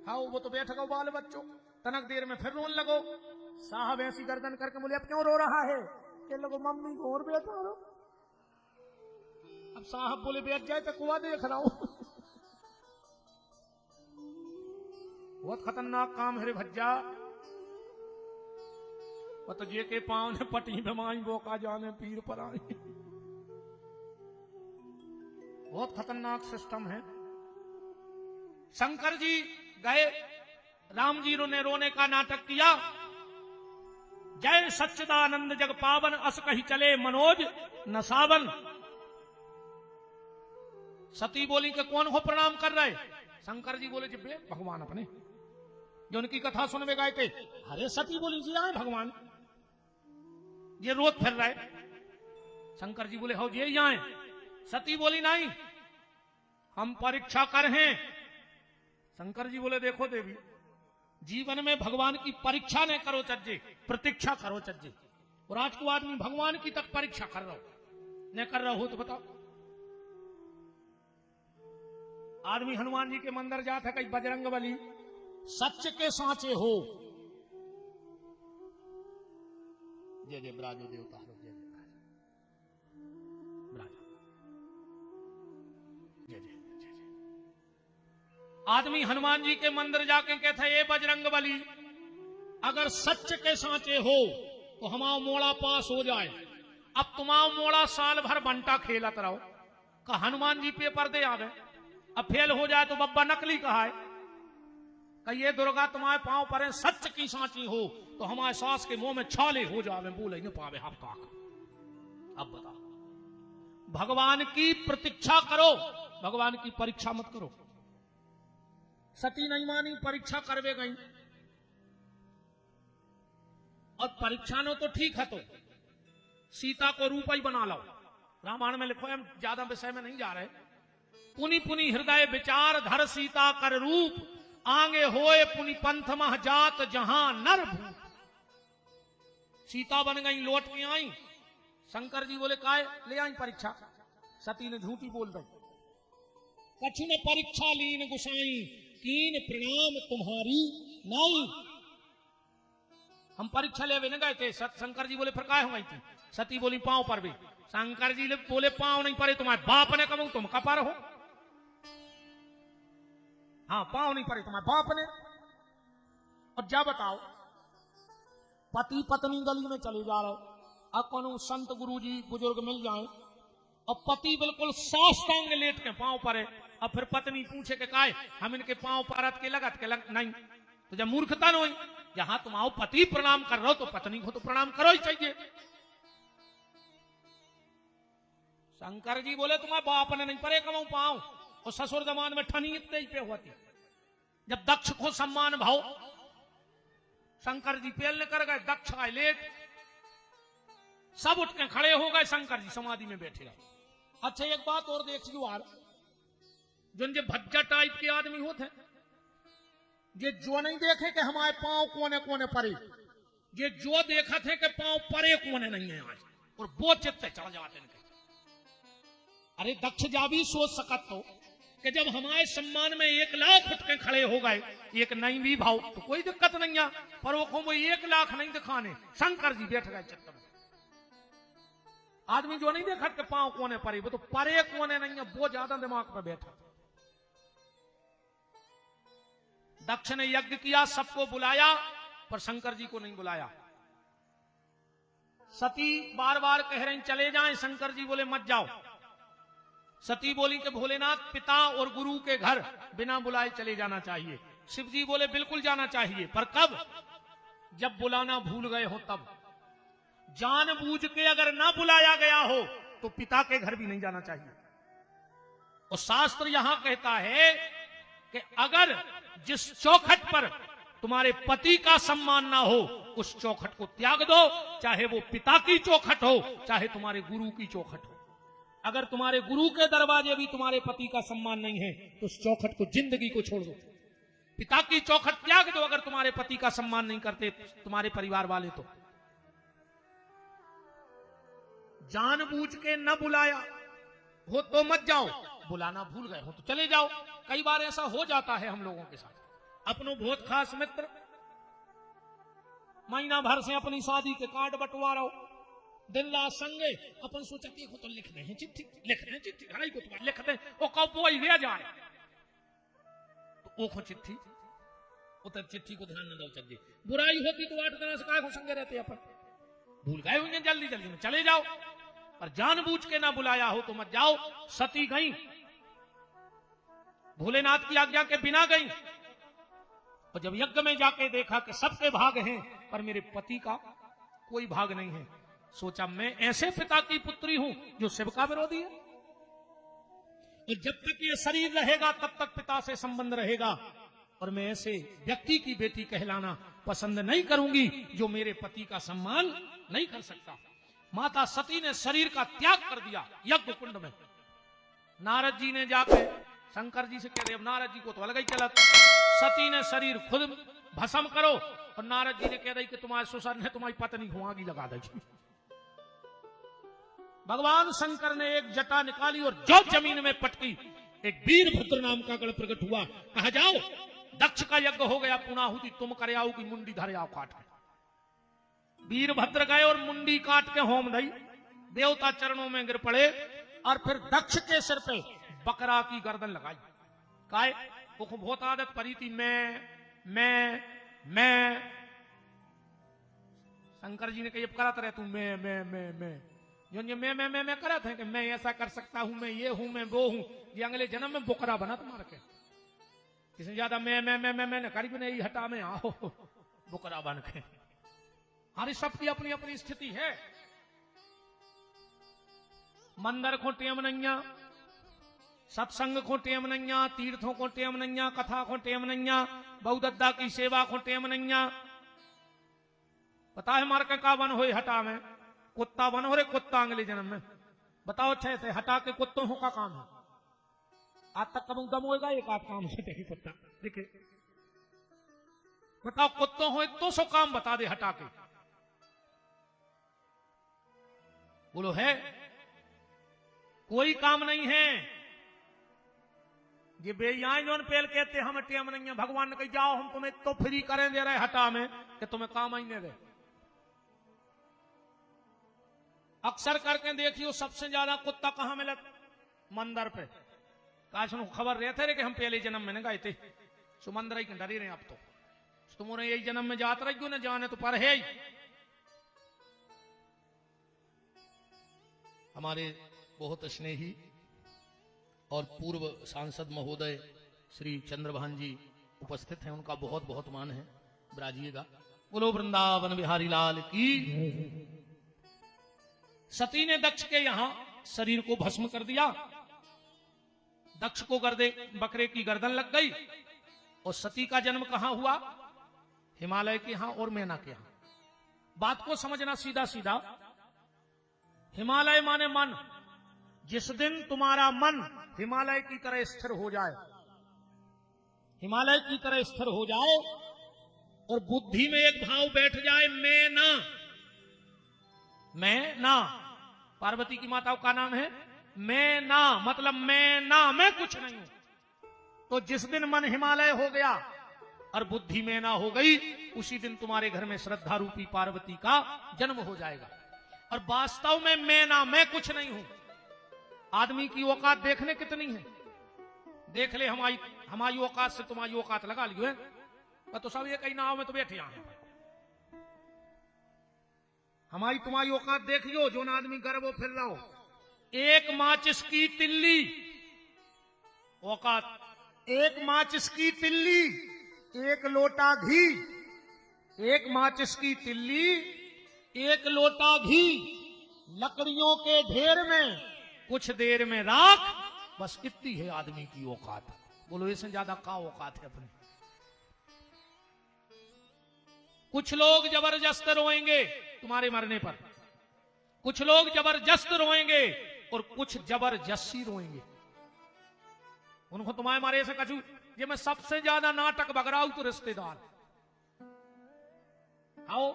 हाँ वो तो बैठ गो बाल बच्चों, तनक देर में फिर रोन लगो। साहब ऐसी गर्दन करके बोले अब क्यों रो रहा है? के लोगों मम्मी को और बैठा रहो। अब साहब बोले बैठ जाए तो कुआ देख रहा हूं। बहुत खतरनाक काम है रे भज्जा। वो तो जे के पांव ने पटी भमाई वो का जाने पीर पर आई। बहुत खतरनाक सिस्टम है। शंकर जी गए, राम जी ने रोने का नाटक किया, जय सच्चिदानंद जग पावन, अस कही चले मनोज न सावन। सती बोली कि कौन हो प्रणाम कर रहे? शंकर जी बोले जिब्बे भगवान अपने, जो उनकी कथा सुनवे गए थे। अरे सती बोली जी आए भगवान, ये रोज फिर रहे। शंकर जी बोले हो ये आए। सती बोली नहीं, हम परीक्षा कर हैं। शंकर जी बोले देखो देवी, जीवन में भगवान की परीक्षा न करो चज्जे, प्रतीक्षा करो चज्जे। और आज को आदमी भगवान की तक परीक्षा कर रहा हो, न कर रहा हो तो बताओ। आदमी हनुमान जी के मंदिर जाता है, कहीं बजरंग बली सच के सांचे हो। जय जय ब्राजो देवता हो, जय जय ब्राजो, जय जय जय जय। आदमी हनुमान जी के मंदिर जाके कहता है, ये बजरंग बली अगर सच के सांचे हो तो हमारा मोड़ा पास हो जाए। अब तुम्हारा मोड़ा साल भर बंटा खेलत रहो, का हनुमान जी पेपर दे आवे, अब फेल हो जाए तो बब्बा नकली कहा है। ये दुर्गा तुम्हारे पांव पर है, सच की सांची हो तो हमारे सास के मुंह में छाले हो जावे, बोले न पावे हम का। अब बता, भगवान की प्रतीक्षा करो, भगवान की परीक्षा मत करो। सती नहीं मानी, परीक्षा करवे गई। और परीक्षा नो तो ठीक है, तो सीता को रूप ही बना लो। रामायण में लिखो, हम ज्यादा विषय में नहीं जा रहे। पुनि पुनि हृदय विचार धर सीता कर रूप, आगे होए पुनि पंथ मह जात जहां नर भूप। सीता बन गई, लौट के आई। शंकर जी बोले काय ले आई परीक्षा? सती ने झूठी बोल दी। कछु न परीक्षा लीन गुसाई, कीन प्रणाम तुम्हारी नाई। हम परीक्षा ले न गए थे। शंकर जी बोले फिर काय हो गई थी? सती बोली पांव पर भी। शंकर जी बोले पांव नहीं पड़े, तुम्हारे बाप ने कहूं तुम कपार हो। हाँ, पांव नहीं पड़े तुम्हारे बाप ने। और जा बताओ, पति पत्नी गली में चले जा रहे, अब कौन संत गुरु जी बुजुर्ग मिल जाए और पति बिल्कुल साष्टांग लेट के पांव पड़े, अब फिर पत्नी पूछे के काय हम इनके पांव परत के लगत के नहीं, तो जब मूर्खता नहीं, जहां तुम आओ पति प्रणाम कर रहे हो तो पत्नी को तो प्रणाम करो ही चाहिए। शंकर जी बोले तुम्हारे बाप ने नहीं पड़े कमाऊ पांव, और ससुर जमान में ठनी इतने ही पे होती। जब दक्ष को सम्मान भाव, शंकर जी पेल कर गए, दक्ष आए लेट, सब उठ के खड़े हो गए, शंकर जी समाधि में बैठे रहे। अच्छा एक बात और देख लो यार, जो भज्जा टाइप के आदमी होते हैं, ये जो नहीं देखे कि हमारे पांव कोने कोने परे, ये जो देखा थे कि पांव परे कोने नहीं है आज, और वो चित्ते चढ़ जाते हैं। अरे दक्ष जा भी सोच सकत तो कि जब हमारे सम्मान में 1 लाख उठ के खड़े हो गए, एक नहीं भी भाव तो कोई दिक्कत नहीं है, पर वो 1 लाख नहीं दिखाने। शंकर जी बैठ गए चित्त में। आदमी जो नहीं देखा कि पांव कोने परे, वो तो परे कोने नहीं है, वो ज्यादा दिमाग में बैठा। दक्ष ने यज्ञ किया, सबको बुलाया, पर शंकर जी को नहीं बुलाया। सती बार बार कह रही चले जाएं, शंकर जी बोले मत जाओ। सती बोली कि भोलेनाथ पिता और गुरु के घर बिना बुलाए चले जाना चाहिए। शिव जी बोले बिल्कुल जाना चाहिए, पर कब? जब बुलाना भूल गए हो तब। जानबूझ के अगर ना बुलाया गया हो तो पिता के घर भी नहीं जाना चाहिए। और शास्त्र यहां कहता है कि अगर जिस चौखट पर तुम्हारे पति का सम्मान ना हो, उस चौखट को त्याग दो, चाहे वो पिता की चौखट हो, चाहे तुम्हारे गुरु की चौखट हो। अगर तुम्हारे गुरु के दरवाजे भी तुम्हारे पति का सम्मान नहीं है तो उस चौखट को, जिंदगी को छोड़ दो। पिता की चौखट त्याग दो अगर तुम्हारे पति का सम्मान नहीं करते तुम्हारे परिवार वाले। तो जानबूझ के न बुलाया हो तो मत जाओ, बुलाना भूल गए हो तो चले जाओ। कई बार ऐसा हो जाता है हम लोगों के साथ। अपनो बहुत खास मित्र महीना भर से अपनी शादी के कार्ड बंटवा रहा हो, दिन रात संगे अपन सोचा देखो तो लिख रहे हैं चिट्ठी, लिख रहे हैं चिट्ठी, हराई को तुम्हारे लिख दे, वो कब वो ही जाए तो ओखो चिट्ठी, उतर चिट्ठी को ध्यान न दो। चलिए बुराई होती तो 8 दिन से काय को संगे रहते अपन, भूल गए होंगे, जल्दी जल्दी में चले जाओ। पर जानबूझ के ना बुलाया हो तो मत जाओ। सती गई, भोलेनाथ की आज्ञा के बिना गई, और जब यज्ञ में जाके देखा कि सबके भाग हैं पर मेरे पति का कोई भाग नहीं है। सोचा मैं ऐसे पिता की पुत्री हूं जो शिव का विरोधी है, और जब तक ये शरीर रहेगा तब तक पिता से संबंध रहेगा, और मैं ऐसे व्यक्ति की बेटी कहलाना पसंद नहीं करूंगी जो मेरे पति का सम्मान नहीं कर सकता। माता सती ने शरीर का त्याग कर दिया यज्ञ कुंड में। नारद जी ने जाकर शंकर जी से कह रहे, अब नारद जी को तो अलग ही चला। सती ने शरीर खुद भस्म करो, और नारद जी ने कह रही कि तुम्हारे ससुर ने तुम्हारी पत्नी को आग लगा देगी। भगवान शंकर ने एक जटा निकाली और जो जमीन में पटकी, एक वीरभद्र नाम का गण प्रकट हुआ। कहा जाओ दक्ष का यज्ञ हो गया, पुनाहुति तुम करे आओ की मुंडी धरे आओ काट के। वीरभद्र गए और मुंडी काट के होम दई, देवता चरणों में गिर पड़े, और फिर दक्ष के सिर पे बकरा की गर्दन लगाई। काय वो बहुत आदत पड़ी थी, मैं शंकर जी ने कही करत रहे तू मैं जो मैं करत है कि मैं ऐसा कर सकता हूं, मैं ये हूं, मैं वो हूं। ये अगले जन्म में बोकरा बना तुम्हारे के, किसी ज्यादा मैं करीब नहीं हटा में आओ बोकरा बन के। हमारी सबकी अपनी अपनी स्थिति है। मंदिर को टेम नैया, सत्संग को टेम नैया, तीर्थों को टेम नैया, कथा को टेम नैया, बहुदद्दा की सेवा को टेम नैया। पता है मार के का बन हो हटा में कुत्ता बन हो रे, कुत्ता अगले जन्म में बताओ अच्छे से हटा के कुत्तों हो का काम है। आज तक कब दम होगा एक आध काम से देखिए कुत्ता देखे, बताओ कुत्तों हो तो सो काम बता दे हटा के, बोलो है कोई काम नहीं है। ये बेयाई जोन पेल कहते हम टेम नहीं है, भगवान ने कही जाओ हम तुम्हें तो फ्री करें दे रहे हटा में कि तुम्हें काम ही नहीं दे। अक्सर करके देखियो सबसे ज्यादा कुत्ता कहां मिला, मंदिर पे। काश खबर रहते रहे कि हम पहले जन्म में न गए थे, सो मंदिर ही डरी रहे अब तो तुम्हारे यही जन्म में जात रही न जाने तो पर है ही। हमारे बहुत स्नेही और पूर्व सांसद महोदय श्री चंद्रभान जी उपस्थित हैं, उनका बहुत बहुत मान है, ब्राजिएगा। बोलो वृंदावन बिहारी लाल की। सती ने दक्ष के यहां शरीर को भस्म कर दिया, दक्ष को बकरे की गर्दन लग गई। और सती का जन्म कहां हुआ, हिमालय के यहां और मैना के यहां। बात को समझना सीधा सीधा, हिमालय माने मन। जिस दिन तुम्हारा मन हिमालय की तरह स्थिर हो जाए, हिमालय की तरह स्थिर हो जाए, और बुद्धि में एक भाव बैठ जाए मैं ना, पार्वती की माताओं का नाम है मैं ना, मतलब मैं कुछ नहीं हूं। तो जिस दिन मन हिमालय हो गया और बुद्धि में ना हो गई, उसी दिन तुम्हारे घर में श्रद्धा रूपी पार्वती का जन्म हो जाएगा। और वास्तव में मैं कुछ नहीं हूं। आदमी की औकात देखने कितनी है, देख ले हमारी औकात से तुम्हारी औकात लगा लियो है, तो सब ये कहीं नाव में तो बैठे हैं। हमारी तुम्हारी औकात देखियो, जो ना आदमी गर्व फिर रहा हो। एक माचिस की तिल्ली औकात, एक माचिस की तिल्ली, एक लोटा घी, एक माचिस की तिल्ली, एक लोटा घी, लकड़ियों के ढेर में कुछ देर में राख, बस इतनी है आदमी की औकात। बोलो इससे ज्यादा का औकात है अपनी। कुछ लोग जबरदस्त रोएंगे तुम्हारे मरने पर, कुछ लोग जबरदस्त रोएंगे और कुछ जबरदस्ती रोएंगे। उनको तुम्हारे मारे से कछू ये मैं सबसे ज्यादा नाटक बगराऊ तो रिश्तेदार आओ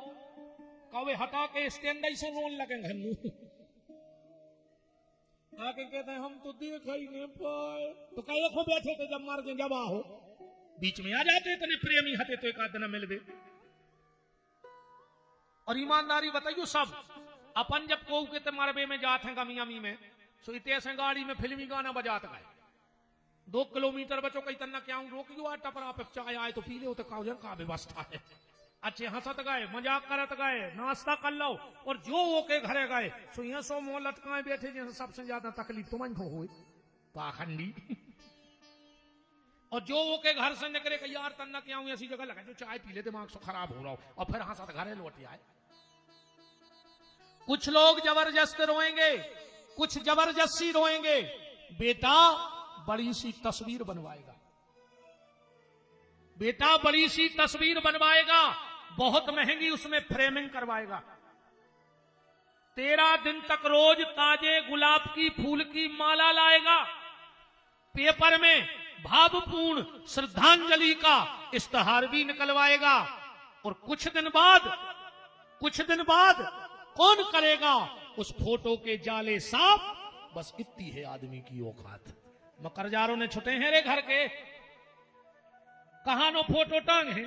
कवे हटा के स्टैंड से रोन लगे घन्नू, आके कहते हैं हम तो देख ही नहीं पाए, तो कई खो बैठे थे जब मार के जब हो बीच में आ जाते, इतने प्रेमी हते तो एक आध न मिल दे। और ईमानदारी बताइयो सब अपन जब को के मरबे में जाते हैं गमी अमी में, सो इतने गाड़ी में फिल्मी गाना बजाते गए 2 किलोमीटर बचो कई तन्ना क्या रोकियो टपरा पे चाय आए तो पी लो, तो का व्यवस्था है। अच्छे हंसत गए, मजाक करत गए, नाश्ता कर लो, और जो वो के घरे गए सो यहाँ सो मुंह लटकाए बैठे जैसे सबसे ज्यादा तकलीफ तुम्हें हुई पाखंडी। और जो वो के घर से निकले कि यार तन्ना क्या हूं ऐसी जगह लगा जो चाय पी ले दिमाग से खराब हो रहा हो, और फिर हंसत घरे लौट आए। कुछ लोग जबरदस्त रोएंगे, कुछ जबरदस्ती रोएंगे। बेटा बड़ी सी तस्वीर बनवाएगा, बेटा बड़ी सी तस्वीर बनवाएगा, बहुत महंगी उसमें फ्रेमिंग करवाएगा। 13 दिन तक रोज ताजे गुलाब की फूल की माला लाएगा। पेपर में भावपूर्ण श्रद्धांजलि का इश्तहार भी निकलवाएगा। और कुछ दिन बाद कौन करेगा उस फोटो के जाले साफ? बस इतनी है आदमी की औकात। मकरजारों ने छुटे हैं रे घर के, कहां नो फोटो टांग है।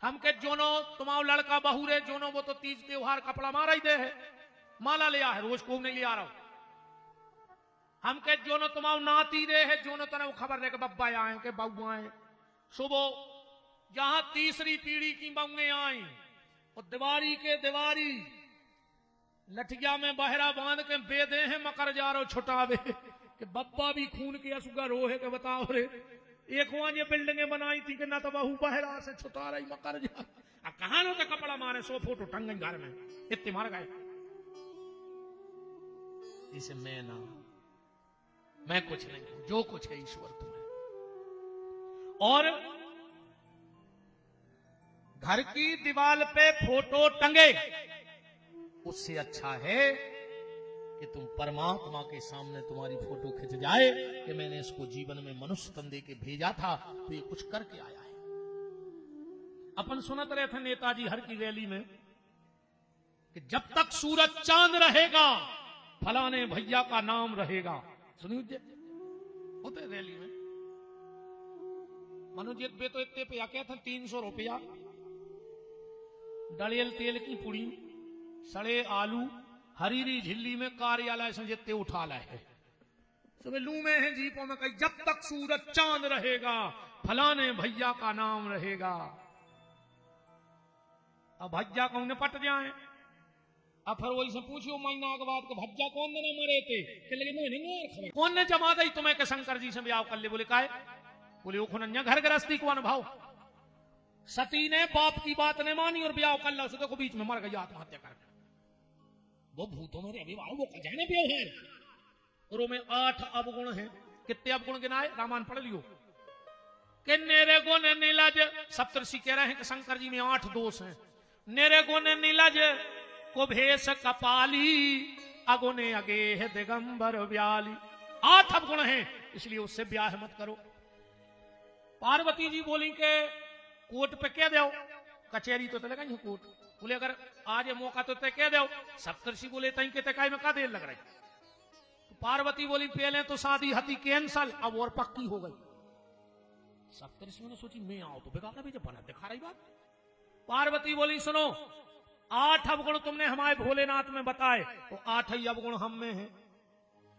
हम के जोनो तुम्हारा लड़का बहू रे जोनो वो तो तीज त्योहार कपड़ा मारा ही दे है, माला लिया है, रोज को नहीं लिया रहा। हम के जोनो तुम्हारा नाती रे है, जोनो तने खबर दे के बब्बा आए के बहू आए। सुबह जहां तीसरी पीढ़ी की बहुएं आई और दीवारी के दीवारी लठिया में बहरा बांध के बेदे हैं मकरजारो छुटावे कि बब्बा भी खून के असुगा रोहे के बताओ रे। एक वहां ये बिल्डिंगें बनाई थी कि ना तो बहू बहरा से छुटा रही मकरजार। कहां नो के कपड़ा मारे 100 फोटो टंग घर में, इतने मार गए। इसे मैं कुछ नहीं हूं, जो कुछ है ईश्वर तुम्हें। और घर की दीवार पे फोटो टंगे उससे अच्छा है कि तुम परमात्मा के सामने तुम्हारी फोटो खिंच जाए कि मैंने इसको जीवन में मनुष्य तन दे के भेजा था तो ये कुछ करके आया है। अपन सुनत रहे थे नेताजी हर की रैली में कि जब तक सूरज चांद रहेगा फलाने भैया का नाम रहेगा। सुनिए होते रैली में मनोजीत बे तो इतने पे क्या था 300 रुपया, डलियल तेल की पुड़ी, सड़े आलू, हरीरी झिल्ली में कार्यालय से जितने उठा लाए सुबह लू में है जीपों में कहीं जब तक सूरज चांद रहेगा फलाने भैया का नाम रहेगा। अब भज्जा कौन निपट जाए। अब फिर वही से पूछियो महीना के बाद भज्जा कौन ने मरे थे कि लगे मुझे नहीं कौन ने जमा दी तुम्हें के शंकर जी से ब्याह कर ले। बोले काहे? बोले वो खुनन्या घर गृहस्थी को अनुभव। सती ने बाप की बात ने मानी और ब्याह कर ला, उसे देखो बीच में मर गई आत्महत्या करके। वो भूतों में अभिमान वो खजाने पे है और में 8 अवगुण हैं। कितने अवगुण गिनाए? रामायण पढ़ लियो कि नेरे गुण नीलज, सप्तर्षि कह रहे हैं कि शंकर जी में 8 दोष हैं। नेरे गुण नीलज को भेष कपाली, अगुने अगे है दिगंबर व्याली। 8 अवगुण हैं, इसलिए उससे ब्याह मत करो। पार्वती जी बोली के कोर्ट पे कह दो, कचहरी तो लगा नहीं कोर्ट। बोले अगर आज ये मौका तो तय कह दो। सप्तर्षि बोले तई के तकाई में का देर लग रही। तो पार्वती बोली पहले तो शादी हती कैंसल, अब और पक्की हो गई। सप्तर्षि ने सोची मैं आऊं तो बेकार भी जब बना दिखा रही बात। पार्वती बोली सुनो 8 अवगुण तुमने हमारे भोलेनाथ में बताए तो 8 ही अवगुण हम में है।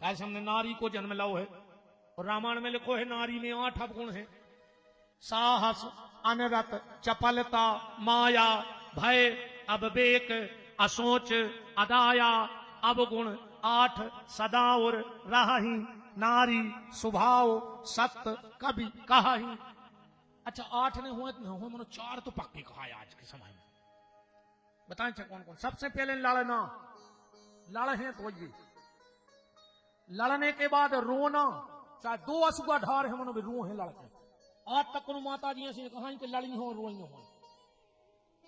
ऐसे हमने नारी को जन्म लाओ है और रामायण में लिखो है नारी में 8 अवगुण है। साहस, अनरत, चपलता, माया, भय, अविवेक, असोच, अदाया, अवगुण 8 सदाउर राही, नारी, स्वभाव, सत्य, कभी कहाही। अच्छा 8 ने हुए न हुए मनो 4 तो पक्के कहा है आज के समय में। बताएं कौन कौन? सबसे पहले लड़ना, लड़ है तो ये लड़ने के बाद रोना, चाहे 2 असुआ ढार है मनो भी रो है लड़के। आज तक को माता जी ऐसी कहा कि लड़ी हो रोई हो।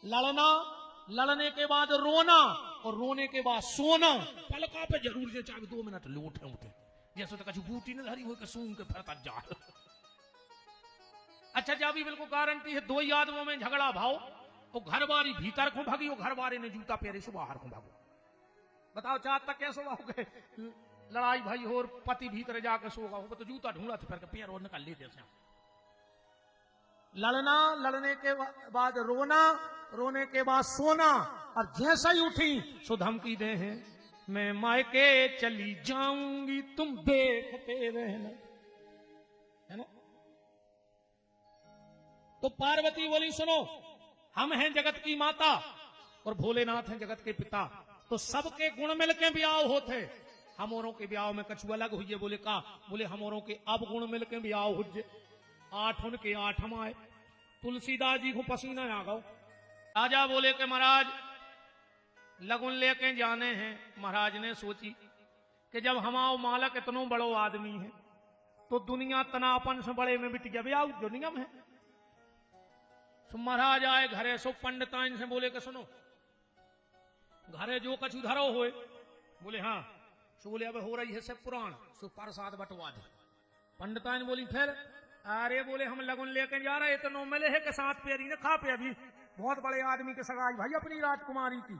लड़ना, लड़ने के बाद रोना और रोने के बाद सोना। पलका पे जरूर से चाहे 2 मिनट लूट है उठे जैसे तो कछु बूटी ने धरी हो के सूंघ के फिरता जा। अच्छा जा भी बिल्कुल गारंटी है 2 आदमियों में झगड़ा भाव वो घर बारी भीतर को भागी, वो घर बारी ने जूता पहरे से बाहर को भागो। बताओ चार तक कैसे हो गए लड़ाई भाई हो और पति भीतर जाके सोगा हो तो जूता ढूंढा तो फिर के पैर और निकाल लेते से। लड़ना, लड़ने के बाद रोना, रोने के बाद सोना और जैसा ही उठी सो धमकी दे हैं मैं मायके चली जाऊंगी तुम देखते रहना, है ना। तो पार्वती बोली सुनो हम हैं जगत की माता और भोलेनाथ हैं जगत के पिता, तो सबके गुण मिल के ब्याह होते। हमोरों के ब्याह में कछु अलग हुई। बोले का? बोले हमोरों के अब गुण मिल के ब्याह हुए 8 उनके 8 हम आए। तुलसीदास जी को पसीना आ गो। राजा बोले के महाराज लगुन लेके जाने हैं। महाराज ने सोची कि जब हमाओ मालक इतनो बड़ो आदमी है तो दुनिया तनापन से बड़े में बिट गया आओ जो नियम है। सो महाराज आए घरे। सो पंडिताइन से बोले कि सुनो घरे जो कछु धरो होए। बोले हाँ। सो बोले अब हो रही है सब पुराण। सो प्रसाद बंटवा दे। पंडिताइन बोली फिर। अरे बोले हम लगन लेके जा रहे इतनो मिले है कि साथ पेरी ने खा पे अभी बहुत बड़े आदमी के सगाई भाई अपनी राजकुमारी की।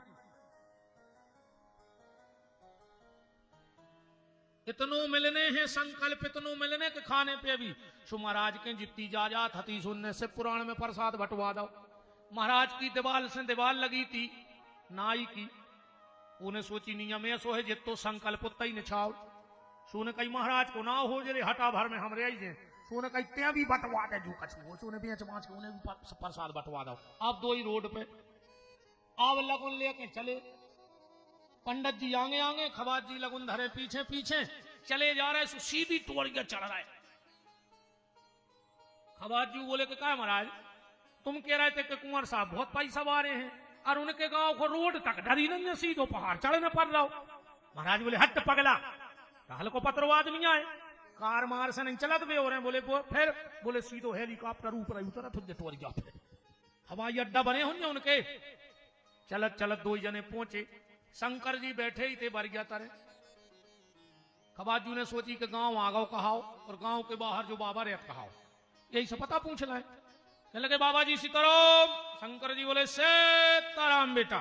इतनो मिलने हैं संकल्प इतनो मिलने के खाने पे अभी। सो महाराज के जितनी जाजात हती सुनने से पुराण में प्रसाद बंटवा दो। महाराज की दीवाल से दीवाल लगी थी नाई की। उन्हें सोची नियम ऐसो है जितो संकल्प उतना ही निछाओ। सोने कही महाराज को ना हो जरे हटा भर में हमरे आई जे। सोने कही ते भी बंटवा दे जो कछु हो। सोने बेच बाँच के उन्हें भी प्रसाद बंटवा दो। अब दो ही रोड पे अब लगुन लेके चले। पंडित जी आगे आगे खवाज जी लगुन धरे पीछे पीछे चले जा रहे। सीधी टोरिया चढ़ रहे। खवाज जी बोले कि क्या महाराज तुम कह रहे थे कि कुंवर साहब बहुत पैसा वारे हैं और उनके गांव को रोड तक डरी नहीं है सीधो पहाड़ चढ़ने पड़ रहा हो। महाराज बोले हट पगला हल को पत्रो आदमी आए कार मार से नहीं चलत भी हो रहे। बोले फिर बोले सीधो हेलीकॉप्टर ऊपर उतरा तुझे टोरिया फिर हवाई अड्डा बने होंगे उनके। चलत चलत दो जने पहुंचे। शंकर जी बैठे ही थे बरिया तारे। खबाजू ने सोची कि गांव आ गओ कहाओ और गांव के बाहर जो बाबा रेत कहाओ यही से पता पूछ रहे। कहने लगे बाबा जी सीताराम। शंकर जी बोले सीताराम बेटा।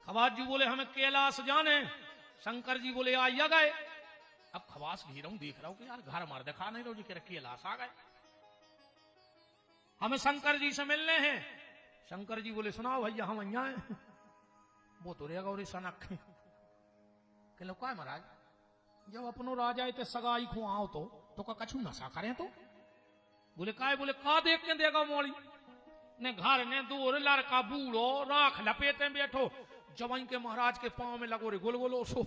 खबाजू बोले हमें कैलाश जाने। शंकर जी बोले आइया गए। अब खवास घी रहा हूं देख रहा हूं कि यार घर मार दिखा नहीं रहो जी कह कैलाश आ गए हमें शंकर जी से मिलने हैं। शंकर जी बोले सुनाओ भैया हम अहिया है। वो तो रहेगा और सनक के लो क्या महाराज जब अपनो राजा इतने सगाई खो आओ तो का कछु नशा करें तो। बोले काय बोले का देख के देगा मोड़ी ने घर ने दूर लड़का बूढ़ो राख लपेटे बैठो जवाई के महाराज के पांव में लगो रे गोल गोलो। सो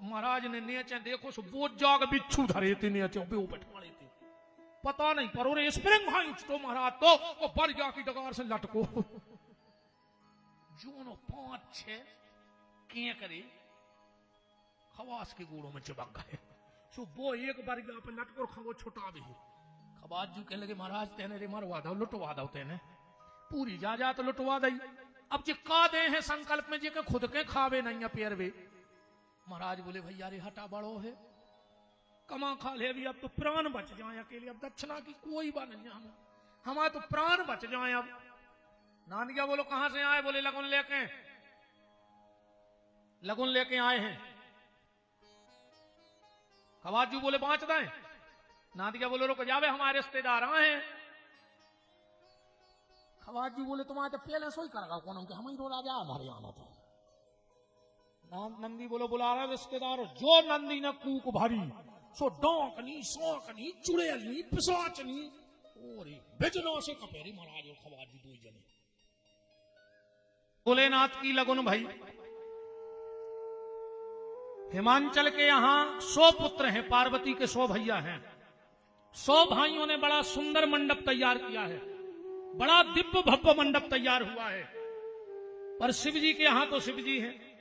महाराज ने नीचे देखो सो वो जाग बिच्छू धरे थे नीचे बैठवाड़े थे पता नहीं पर उन्हें स्प्रिंग भाई तो महाराज तो वो बरिया की डगार से लटको जोनो 5-6 किए करे खवास के गुड़ों में चिपक गए। सो वो एक बरिया पे लटको खवो छुटा भी। खवास जू कहने लगे महाराज तेने रे मरवा दो लुटवा दो तेने पूरी जायदाद लुटवा दई। अब जे का दे हैं संकल्प में जे के खुद के खावे नहीं पेर वे। महाराज बोले भैया रे हटा बड़ो है कमा खा ले भी अब तो प्राण बच जाए अकेले अब दक्षिणा की कोई बात नहीं हमारा तो प्राण बच जाए। अब नानिया बोलो कहां से आए। बोले लगुन लेके आए हैं। खवाजू बोले बाँच दें। नादिया बोले रुक जावे हमारे रिश्तेदार आए हैं। खवाजू बोले तुम्हारे तो पहले सोई करेगा कौन के हम ही रोला जा हमारे आना था। नंदी बोलो बुला रहा रिश्तेदार जो नंदी ने कूक भरी सो डोंकनी सोकनी चुड़ैलनी पिशाचनी और बिजनों से कपेरी महाराज और खवाजू दो जने। भोलेनाथ की लगुन भाई हिमांचल के यहां 100 पुत्र हैं पार्वती के 100 भैया हैं। 100 भाइयों ने बड़ा सुंदर मंडप तैयार किया है। बड़ा दिव्य भव्य मंडप तैयार हुआ है। पर शिव जी के यहां तो शिव जी हैं।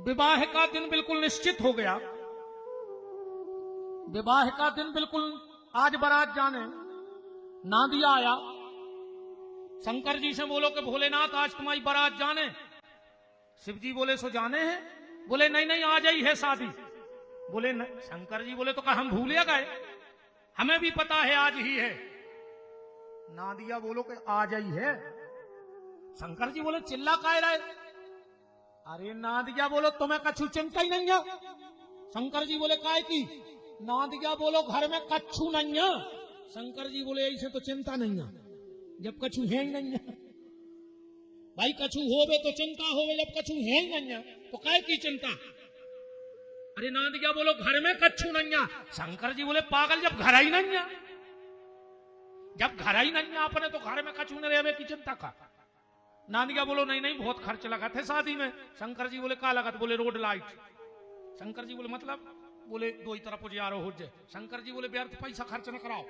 विवाह का दिन बिल्कुल निश्चित हो गया। विवाह का दिन बिल्कुल आज बारात जाने नादिया आया। शंकर जी से बोलो कि भोलेनाथ आज तुम्हारी बारात जाने। शिव जी बोले सो जाने हैं। बोले नहीं नहीं आज ही है शादी। बोले नहीं। शंकर जी बोले तो क्या हम भूल गए हमें भी पता है आज ही है। नादिया बोलो कि आज ही है। शंकर जी बोले चिल्ला काय रहे। अरे नादिया बोलो तुम्हें कछु चिंता ही नहीं है। शंकर जी बोले काय की। नादिया बोलो घर में कछु नहीं है। शंकर जी बोले ऐसे तो चिंता नहीं है जब कछु है ही नहीं है। भाई कछु होवे तो चिंता होवे जब कछु है ही नहीं है तो काय की चिंता। अरे नादिया बोलो घर में कछु नहीं है। शंकर जी बोले पागल जब घर ही नहीं है जब घर ही नहीं है अपने तो घर में कछु नहीं रहे की चिंता का। नादिया बोलो नहीं नहीं बहुत खर्च लगा थे शादी में। शंकर जी बोले का लगा। बोले रोड लाइट। शंकर जी बोले मतलब। बोले दो ही तरफ उजियारो हो जाए। शंकर जी बोले व्यर्थ पैसा खर्च न कराओ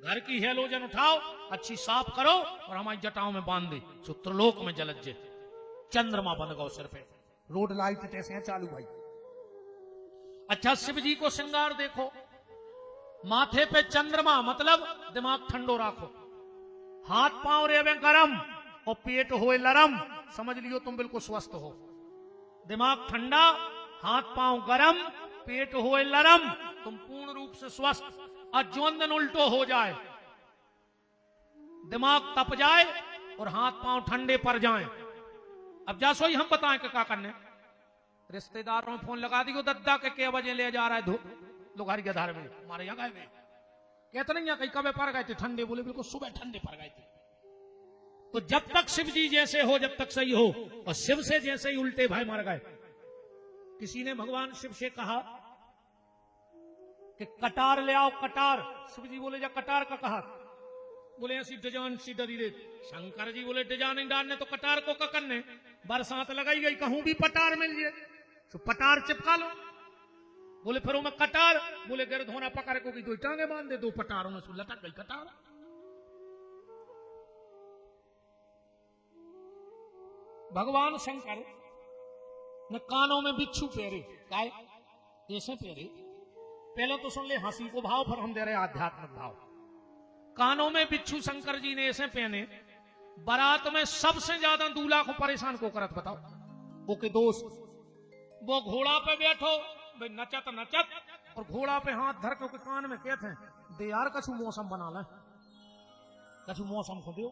घर की हेलोजन उठाओ अच्छी साफ करो और हमारी जटाओं में बांध दे सूत्रलोक में जलत जे। चंद्रमा बन गो सिर पे, रोड लाइट कैसे हैं चालू भाई। अच्छा शिव जी को श्रृंगार देखो, माथे पे चंद्रमा मतलब दिमाग ठंडो राखो, हाथ पांव रेवे गरम और पेट होए लरम, समझ लियो तुम बिल्कुल स्वस्थ हो। दिमाग ठंडा, हाथ पांव गरम, पेट होए लरम, तुम पूर्ण रूप से स्वस्थ। और जो दिन उल्टो हो जाए, दिमाग तप जाए और हाथ पांव ठंडे पड़ जाएं, अब जासो ही हम बताएं कि क्या करने। रिश्तेदारों में फोन लगा दियो, दद्दा के बजे ले जा रहा है लोगारी के धार में, हमारे यहाँ गए कहते नहीं कहीं कब पड़ गए थे ठंडे, बोले बिल्कुल सुबह ठंडे पड़ गए थे। तो जब तक शिव जी जैसे हो जब तक सही हो, और शिव से जैसे ही उल्टे भाई मर गए। किसी ने भगवान शिव से कहा कि कटार ले आओ कटार, शिव जी बोले जा कटार का कहा, बोले ऐसी डिजाइन सी डरी रे। शंकर जी बोले डिजाइन नहीं डालने तो कटार को करने, बरसात लगाई गई कहूं भी पटार मिल जाए तो पटार चिपका लो। बोले फिर मैं कटार, बोले गिर धोना पकड़ को की दो टांगे बांध दे, दो पटारों में लटक गई कटार। भगवान शंकर ने कानों में बिच्छू पेरे, काय ऐसे पेरे। पहले तो सुन ले हंसी को भाव, फिर हम दे रहे आध्यात्मिक भाव। कानों में बिच्छू शंकर जी ने ऐसे पहने, बारात में सबसे ज्यादा दूल्हा को परेशान को करत बताओ। वो के दोस्त वो घोड़ा पे बैठो भाई नचत नचत, और घोड़ा पे हाथ धर के कान में कहते हैं दे यार कछु मौसम बना ले, कछु मौसम को दो।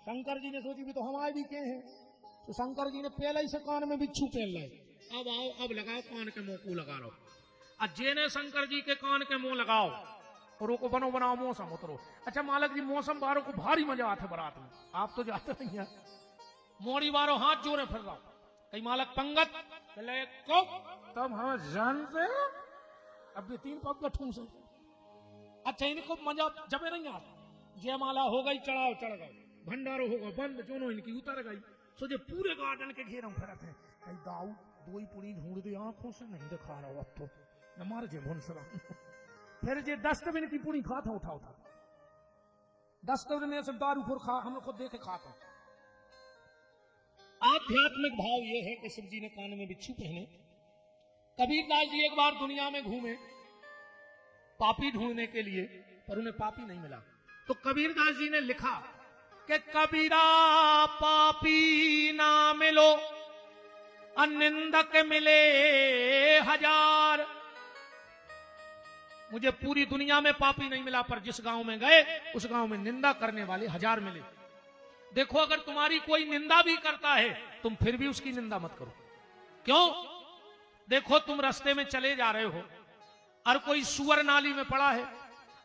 शंकर जी ने सोची भी तो हमारे भी के हैं, तो शंकर जी ने पहले ही से कान में बिच्छू पहन लाए। अब आओ अब लगाओ कान के मुंह को लगा लो। अजय ने शंकर जी के कान के मुंह लगाओ और को बनो बनाओ मौसम उतरो। अच्छा मालक जी मौसम बारों को भारी मजा आता है बारात में, आप तो जाते नहीं है। मोड़ी बारो हाथ जोड़े फिर रहा कई मालक पंगत को तब हम जानते अब ये 3 पग ठूं से। अच्छा इनको मजा जब नहीं आता, जयमाला हो गई चढ़ाओ चढ़ गए, भंडारो होगा बंद, दोनों इनकी उतर गई। सो जो पूरे गार्डन के घेरों फिरत है, कई दाऊ दो ही पुड़ी ढूंढ दे, आंखों से नहीं दिखा रहा अब तो न मार जे भुनसरा। फिर जे डस्टबिन की पुड़ी खाता उठा उठा, डस्टबिन में सब दारू खोर खा, हम लोग खुद देखे खाता। आध्यात्मिक भाव यह है कि शिव जी ने कान में बिच्छू पहने। कबीरदास जी एक बार दुनिया में घूमे पापी ढूंढने के लिए, पर उन्हें पापी नहीं मिला। तो कबीरदास जी ने लिखा कि कबीरा पापी ना मिलो, अनिंदक मिले हजार। मुझे पूरी दुनिया में पापी नहीं मिला, पर जिस गांव में गए उस गांव में निंदा करने वाले 1000 मिले। देखो अगर तुम्हारी कोई निंदा भी करता है तुम फिर भी उसकी निंदा मत करो। क्यों? देखो तुम रास्ते में चले जा रहे हो और कोई सुअर नाली में पड़ा है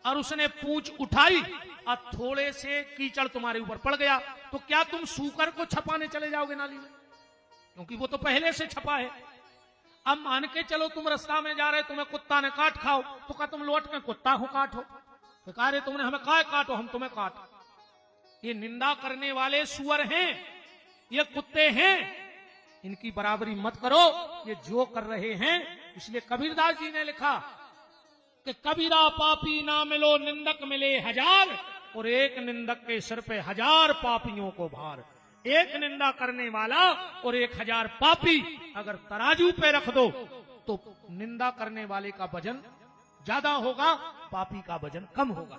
और उसने पूंछ उठाई और थोड़े से कीचड़ तुम्हारे ऊपर पड़ गया, तो क्या तुम सूकर को छपाने चले जाओगे नाली में? क्योंकि वो तो पहले से छपा है। अब मान के चलो तुम रास्ता में जा रहे, तुम्हें कुत्ता ने काट खाओ, तो क्या तुम लौट में कुत्ता को काटो? तो कह रहे तुमने हमें काय काटो, हम तुम्हें काटो। ये निंदा करने वाले सुअर हैं, ये कुत्ते हैं, इनकी बराबरी मत करो, ये जो कर रहे हैं। इसलिए कबीरदास जी ने लिखा कि कबीरा पापी ना मिलो, निंदक मिले 1000, और एक निंदक के सिर पे 1000 पापियों को भार। एक निंदा करने वाला और 1000 पापी अगर तराजू पे रख दो तो निंदा करने वाले का वजन ज्यादा होगा, पापी का वजन कम होगा।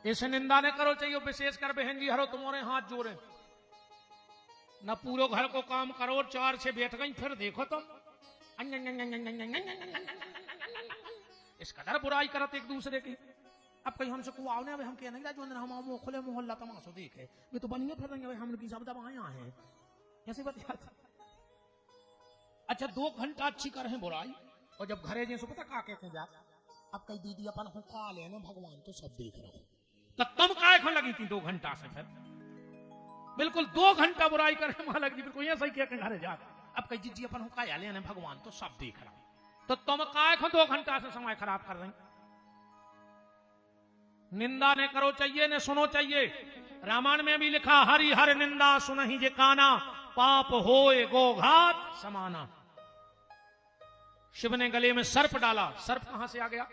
ऐसे निंदा ने करो, चाहिए विशेषकर बहन जी हरो तुम्हारे हाथ जोड़े न, पूरे घर को काम करो, 4 से बैठ गई, फिर देखो तुम इस कदर बुराई करत एक दूसरे की। अब कहीं हमसे को आओ हम कह नहीं जो हम खुले मोहल्ला तमाशो देखे, वे तो बनिए फिर रहे हम की सब दवाएं हैं ऐसे बता। अच्छा 2 घंटा अच्छी कर है बुराई, और जब घरे जैसे पता का कहते जा, अब कई दीदी अपन को का लेना भगवान तो सब देख रहा, तो तुम काय खो लगी थी 2 घंटा से? फिर बिल्कुल 2 घंटा बुराई करे मालक जी, बिल्कुल ये सही कह के घरे जा। अब कई जी अपन को का लेना भगवान तो सब देख रहा, तो तुम काय खो 2 घंटा से समय खराब कर रही? निंदा ने करो चाहिए ने सुनो चाहिए। रामायण में भी लिखा हरि हर निंदा सुनहि जे काना, पाप होए गोघात समाना। शिव ने गले में सर्प डाला, सर्प कहां से आ गया?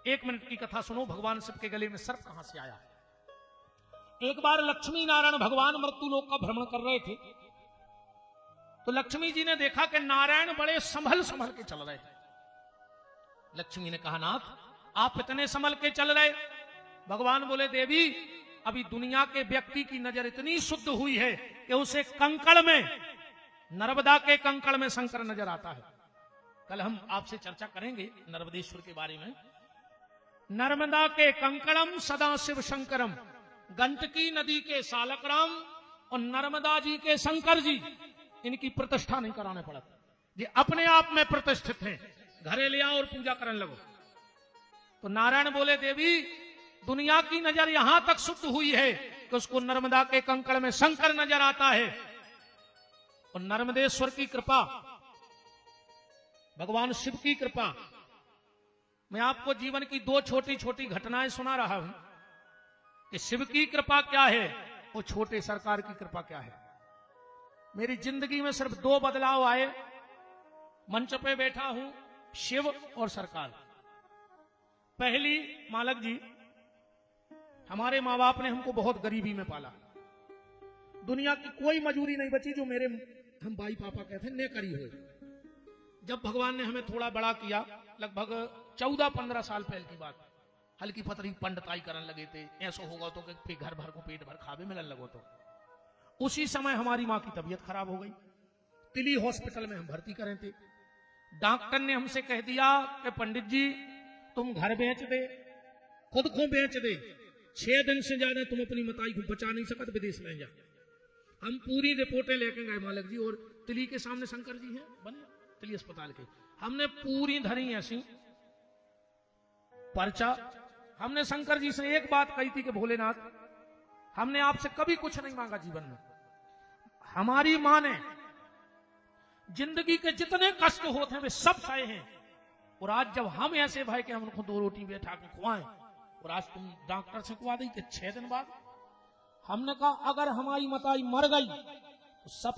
1 मिनट की कथा सुनो, भगवान शिव के गले में सर्प कहां से आया? एक बार लक्ष्मी नारायण भगवान मृत्यु लोक का भ्रमण कर रहे थे, तो लक्ष्मी जी ने देखा कि नारायण बड़े संभल संभल के चल रहे थे। लक्ष्मी ने कहा, नाथ आप इतने संभल के चल रहे? भगवान बोले, देवी अभी दुनिया के व्यक्ति की नजर इतनी शुद्ध हुई है कि उसे कंकड़ में, नर्मदा के कंकड़ में शंकर नजर आता है। कल हम आपसे चर्चा करेंगे नर्मदेश्वर के बारे में। नर्मदा के कंकड़म सदा शिव शंकरम, गंडकी नदी के सालकराम और नर्मदा जी के शंकर जी, इनकी प्रतिष्ठा नहीं कराने पड़ा, ये अपने आप में प्रतिष्ठित हैं। घरे ले आओ और पूजा करने लगो। तो नारायण बोले, देवी दुनिया की नजर यहां तक शुद्ध हुई है कि उसको नर्मदा के कंकड़ में शंकर नजर आता है। और नर्मदेश्वर की कृपा, भगवान शिव की कृपा, मैं आपको जीवन की दो छोटी छोटी घटनाएं सुना रहा हूं कि शिव की कृपा क्या है और छोटे सरकार की कृपा क्या है। मेरी जिंदगी में सिर्फ दो बदलाव आए। मंच पे बैठा हूं शिव और सरकार। पहली, मालक जी, हमारे माँ बाप ने हमको बहुत गरीबी में पाला। दुनिया की कोई मजूरी नहीं बची जो मेरे हम भाई पापा कहते ने करी हुए। जब भगवान ने हमें थोड़ा बड़ा किया, लगभग 14-15 साल पहले की बात, हल्की पतरी पंडिताई करने लगे थे, ऐसा होगा तो कि घर भर को पेट भर खावे मिलने लगो। तो उसी समय हमारी माँ की तबीयत खराब हो गई। तिली हॉस्पिटल में हम भर्ती करें थे। डॉक्टर ने हमसे कह दिया कि पंडित जी तुम घर बेच दे, खुद को बेच दे, 6 दिन से ज्यादा तुम अपनी मताई को बचा नहीं सकत, विदेश में जा। हम पूरी रिपोर्टें लेके गए मालक जी, और तिली के सामने शंकर जी हैं बने तिली अस्पताल के, हमने पूरी धरी ऐसी पर्चा। हमने शंकर जी से एक बात कही थी कि भोलेनाथ हमने आपसे कभी कुछ नहीं मांगा जीवन में। हमारी मां ने जिंदगी के जितने कष्ट होते हैं वे सब सहे हैं, और आज जब हम ऐसे भाई कि हम उनको 2 रोटी बैठा के खुआएं, और आज तुम डॉक्टर से खुआ दी कि 6 दिन बाद। हमने कहा अगर हमारी मताई मर गई तो सब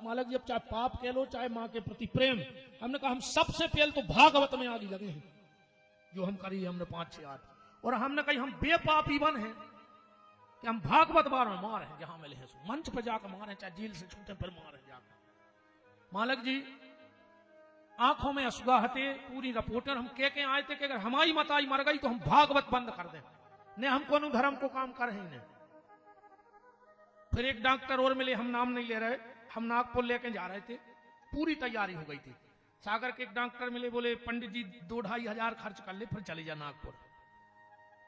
मालक जी, चाहे पाप कह लो चाहे मां के प्रति प्रेम, हमने कहा हम सबसे पहले तो भागवत में आगे लगे हैं, जो हम करी हमने 5-6-8, और हमने कही हम बेपापी बन हैं कि हम भागवत बार में मार हैं, जहां मिले हैं मंच पर जाकर मारे, चाहे जेल से छूटे फिर मारे जाकर। मालक जी आंखों में असुगाहते, पूरी रिपोर्टर हम कह के आए थे कि अगर हमारी मताई मर गई तो हम भागवत बंद कर दें, ने हमको धर्म को काम कर ही नहीं। फिर एक डॉक्टर और मिले, हम नाम नहीं ले रहे, हम नागपुर लेके जा रहे थे, पूरी तैयारी हो गई थी। सागर के एक डॉक्टर मिले, बोले पंडित जी 2-2.5 हजार खर्च कर ले फिर चले जा नागपुर।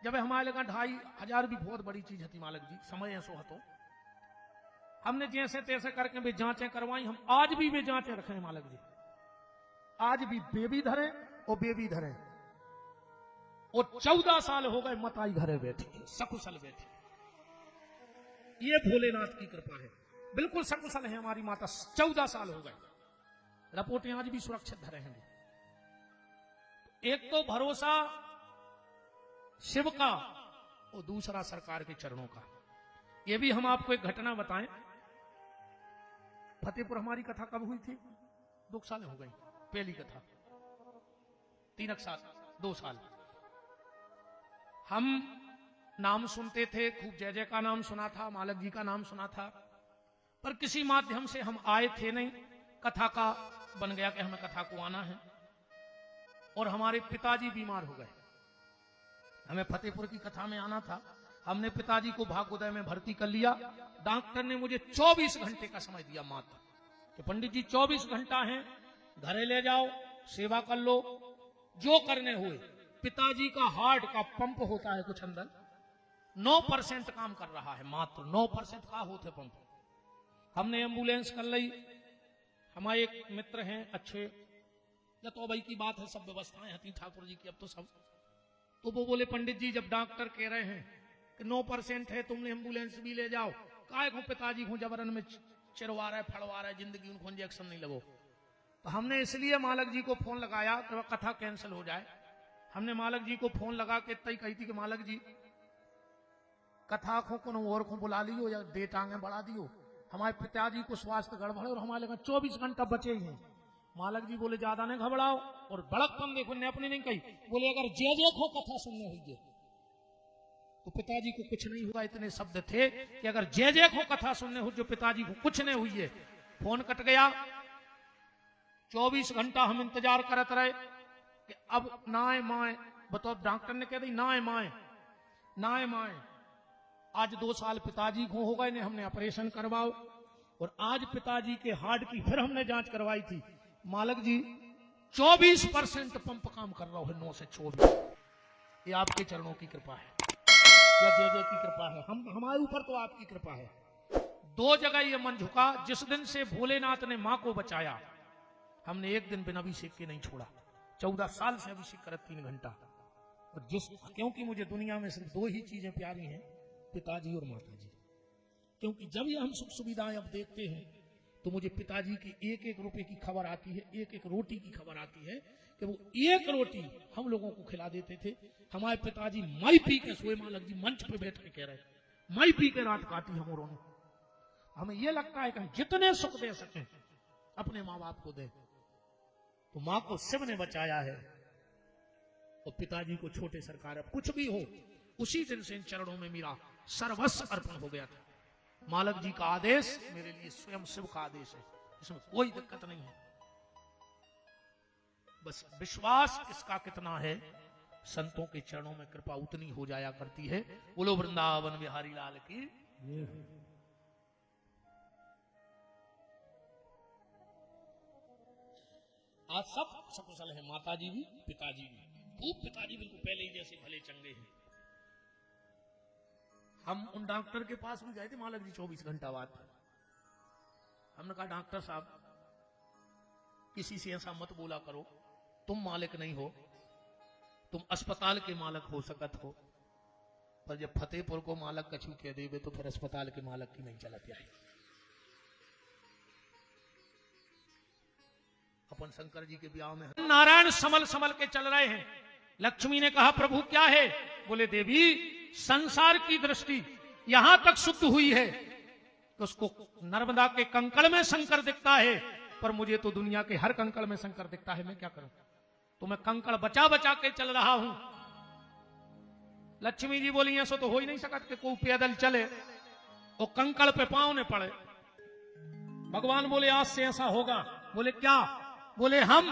जब हमारे लगा 2.5 हजार भी बहुत बड़ी चीज थी मालक जी, समय ऐसो हतो। हमने जैसे तैसे करके भी जांचें करवाई। हम आज भी वे जांचें रखे मालक जी, आज भी बेबी धरे और बेबी धरे, और 14 साल हो गए मताई घरे बैठी सकुशल बैठी। ये भोलेनाथ की कृपा है, बिल्कुल सकुशल है हमारी माता, 14 साल हो गए, रिपोर्टें आज भी सुरक्षित धरे हैं। एक तो भरोसा शिव का और दूसरा सरकार के चरणों का। ये भी हम आपको एक घटना बताएं। फतेहपुर हमारी कथा कब हुई थी? 2 साल हो गई पहली कथा, 3 साल 2 साल। हम नाम सुनते थे, खूब जय जय का नाम सुना था, मालक जी का नाम सुना था, पर किसी माध्यम से हम आए थे नहीं। कथा का बन गया कि हमें कथा को आना है, और हमारे पिताजी बीमार हो गए। हमें फतेहपुर की कथा में आना था। हमने पिताजी को भाग्योदय में भर्ती कर लिया। डॉक्टर ने मुझे 24 घंटे का समय दिया मात्र, कि पंडित जी 24 घंटा है, घरे ले जाओ, सेवा कर लो, जो करने हुए। पिताजी का हार्ट का पंप होता है कुछ अंदर, 9% काम कर रहा है, मात्र 9% का होते पंप। हमने एम्बुलेंस कर ली। हमारे एक मित्र हैं अच्छे, या तो भाई की बात है, सब व्यवस्थाएं हती ठाकुर जी की अब तो सब। तो वो बोले पंडित जी जब डॉक्टर कह रहे हैं कि 9% है, तुमने एम्बुलेंस भी ले जाओ, काय को पिताजी को जबरन में चिरवा रहा है, फड़वा रहा है, जिंदगी उनको इंजेक्शन नहीं लगो। तो हमने इसलिए मालक जी को फोन लगाया कि कथा कैंसिल हो जाए। हमने मालक जी को फोन लगा के इतना ही कही थी कि मालक जी कथा को कोनो और को बुला लियो या डेट आगे बढ़ा दियो, हमारे पिताजी को स्वास्थ्य गड़बड़ है और हमारे लगा 24 घंटा बचे ही हैं। मालक जी बोले ज्यादा नहीं घबराओ, और बड़कपन देखो ने अपनी नहीं कही, बोले अगर जे जे को कथा सुनने हुई तो पिताजी को कुछ नहीं हुआ। इतने शब्द थे कि अगर जे को कथा सुनने हो जो पिताजी को कुछ नहीं हुई है। फोन कट गया। 24 घंटा हम इंतजार करत रहे कि अब नाए माए, बताओ डॉक्टर ने कह दी नाए माए नाए माए। आज 2 साल पिताजी को हो गए ने, हमने ऑपरेशन करवाओ और आज पिताजी के हार्ट की फिर हमने जांच करवाई थी। मालक जी 24% पंप काम कर रहा है, 9 से 24। ये आपके चरणों की कृपा है या जे की कृपा है, हम हमारे ऊपर तो आपकी कृपा है। 2 जगह ये मन झुका। जिस दिन से भोलेनाथ ने मां को बचाया, हमने एक दिन बिना अभिषेक के नहीं छोड़ा। 14 साल से अभिषेक कर 3 घंटा। और क्योंकि मुझे दुनिया में सिर्फ 2 ही चीजें प्यारी हैं, पिताजी और माताजी। क्योंकि जब ये हम सुख सुविधाएं अब देखते हैं तो मुझे पिताजी की 1-1 रुपए की खबर आती है, 1-1 रोटी की खबर आती है कि वो 1 रोटी हम लोगों को खिला देते थे। हमारे पिताजी माई पी के सोए। मालक जी मंच पे बैठ के कह रहे माई पी के रात काटी हम औरों ने। हमें यह लगता है कि हम जितने सुख दे सके अपने माँ बाप को दे। तो माँ को शिव ने बचाया है और पिताजी को छोटे सरकार। अब कुछ भी हो, उसी दिन से इन चरणों में मेरा सर्वस्व अर्पण हो गया था। मालक जी का आदेश मेरे लिए स्वयं शिव का आदेश है, इसमें कोई दिक्कत नहीं है। बस विश्वास किसका कितना है, संतों के चरणों में कृपा उतनी हो जाया करती है। बोलो वृंदावन बिहारी लाल की। आज सब सकुशल है, माताजी भी पिताजी भी। खूब पिताजी बिल्कुल पहले ही जैसे भले चंगे हैं। हम उन डॉक्टर के पास भी गए थे मालक जी 24 घंटा बाद। हमने कहा डॉक्टर साहब किसी से ऐसा मत बोला करो, तुम मालिक नहीं हो, तुम अस्पताल के मालिक हो सकत हो, पर जब फतेहपुर को मालिक कछु कह देवे तो फिर अस्पताल के मालिक की नहीं चलती है। अपन शंकर जी के ब्याह में नारायण समल समल के चल रहे हैं। लक्ष्मी ने कहा प्रभु क्या है? बोले देवी संसार की दृष्टि यहां तक शुद्ध हुई है कि उसको नर्मदा के कंकड़ में शंकर दिखता है, पर मुझे तो दुनिया के हर कंकड़ में शंकर दिखता है। मैं क्या करूं? तो मैं कंकड़ बचा बचा के चल रहा हूं। लक्ष्मी जी बोली ऐसा तो हो ही नहीं सकता कि कोई पैदल चले और कंकड़ पे पांव ने पड़े। भगवान बोले आज से ऐसा होगा। बोले क्या? बोले हम।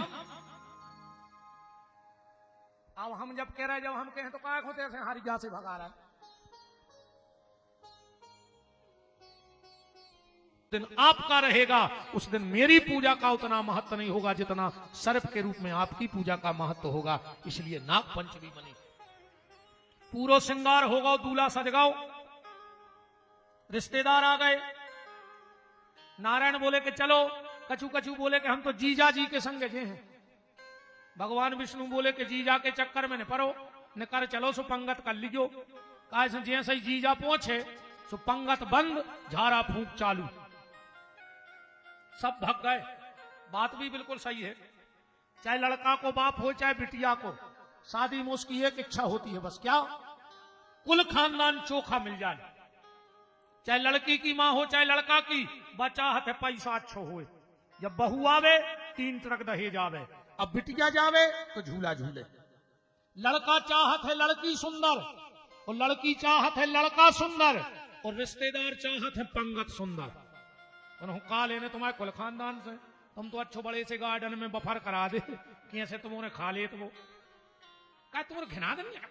अब हम जब कह रहे, जब हम कहें तो क्या होते ऐसे हरिया से भगा रहा है। दिन आपका रहेगा, उस दिन मेरी पूजा का उतना महत्व नहीं होगा जितना सर्प के रूप में आपकी पूजा का महत्व होगा। इसलिए नाग पंचमी बनी, पूरा श्रृंगार होगा, दूल्हा सजगाओ, रिश्तेदार आ गए। नारायण बोले कि चलो, कछु कछु बोले कि हम तो जीजा जी के संग जे हैं। भगवान विष्णु बोले कि जीजा के चक्कर में न परो, न कर चलो सो पंगत कर लीजो। जैसे ही जीजा पहुंचे सो पंगत बंद, झाड़ा फूंक चालू, सब भग गए। बात भी बिल्कुल सही है। चाहे लड़का को बाप हो चाहे बिटिया को, शादी में उसकी एक इच्छा होती है बस, क्या? कुल खानदान चोखा मिल जाए। चाहे लड़की की मां हो चाहे लड़का की, बचा है पैसा अच्छो हो। जब बहू आवे 3 ट्रक दहेज आवे, अब बिटिया जावे तो झूला झूले। लड़का चाहत है लड़की सुंदर और लड़की चाहत है लड़का सुंदर और रिश्तेदार चाहत है पंगत सुंदर। उन्होंने कहा लेने तुम्हारे कुल खानदान से, तुम तो अच्छो बड़े से गार्डन में बफर करा दे कि ऐसे तुमने खा ले तो वो कहा तुम्हें घिना देने लगा।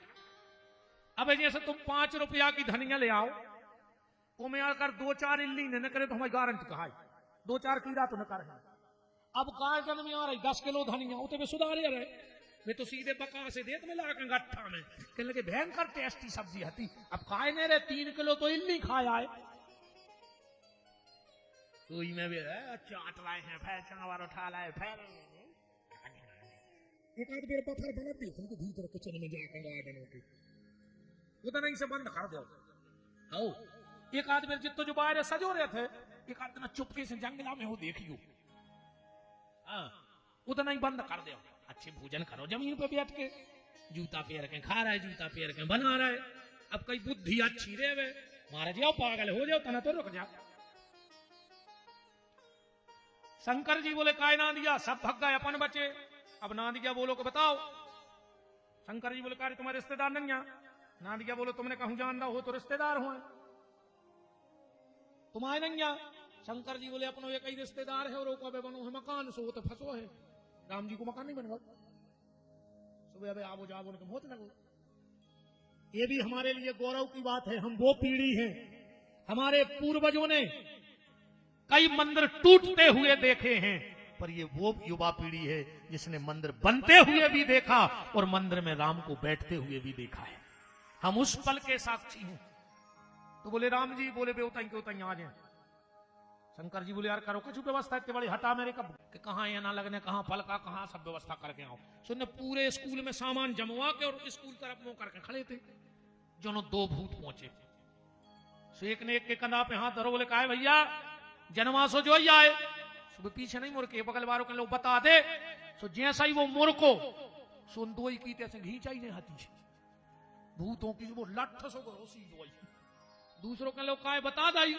अब जैसे तुम 5 रुपया की धनिया ले आओ, वो में आकर 2-4 इल्ली न करे तो हमारी गारंटी कहा 2-4 कीड़ा तो न कर। अब गार्डन में आ रही 10 किलो धनिया, वो तो सुधारे रहे, वे तो सीधे बका से देत में ला गट्ठा में, कहने लगे भयंकर टेस्टी सब्जी हती। अब खाए नहीं रहे, 3 किलो तो इल्ली खाया है। तो में भी चाट लाए हैं, फिर चावल उठा लाए, फिर एक आध बेर पत्थर बना दी उनको भीतर किचन में जाकर गार्डन के उतना ही से बंद कर दो। आओ एक आध बेर जितो जो बाहर सजो रहे थे, एक आध दिन चुपके से जंगला में हो देखियो, उतना ही बंद कर दो। अच्छे भोजन करो जमीन पे बैठ के, जूता पैर के खा रहा है, जूता पैर के बना रहा है। अब कई बुद्धि अच्छी रे, मारे जाओ पागल हो जाओ, तना तो रुक जाओ। शंकर जी बोले काय ना दिया, सब भग गए, अपन बचे। अब ना दिया बोलो को बताओ। शंकर जी बोले कार्य तुम्हारे रिश्तेदार नहीं, ना दिया बोलो तुमने कहूं जान रहा हो तो रिश्तेदार हो तुम्हारे नंगा। शंकर जी बोले अपनो एक ही रिश्तेदार है और वो कबे बनो है मकान सो तो फंसो है। राम जी को मकान नहीं बन गया सुबह अबे आवो जाओ उनके बहुत लगो। ये भी हमारे लिए गौरव की बात है। हम वो पीढ़ी हैं, हमारे पूर्वजों ने कई मंदिर टूटते हुए देखे हैं, पर ये वो युवा पीढ़ी है जिसने मंदिर बनते हुए भी देखा और मंदिर में राम को बैठते हुए भी देखा है। हम उस पल के साक्षी हैं। तो बोले राम जी बोले बेउताई के उताई आ जाए। शंकर जी बोले यार करो कुछ व्यवस्था इतनी बड़ी हटा मेरे कब कि कहाँ ये ना लगने कहाँ फल का कहाँ सब व्यवस्था करके आओ। सुनने पूरे स्कूल में सामान जमवा के और स्कूल तरफ मुंह करके खड़े थे। जो दो भूत पहुंचे सो एक ने एक के कंधा पे हाथ धरो बोले कहा भैया जनवासो जो ही आए सुबह पीछे नहीं मुड़ के बगल वालों के लोग बता दे। सो जैसा ही वो मुड़ को सुन दो ही की तैसे घींचा ही नहीं हाथी भूतों की वो लठ सो करो सी दो दूसरों के लोग कहा बता दाई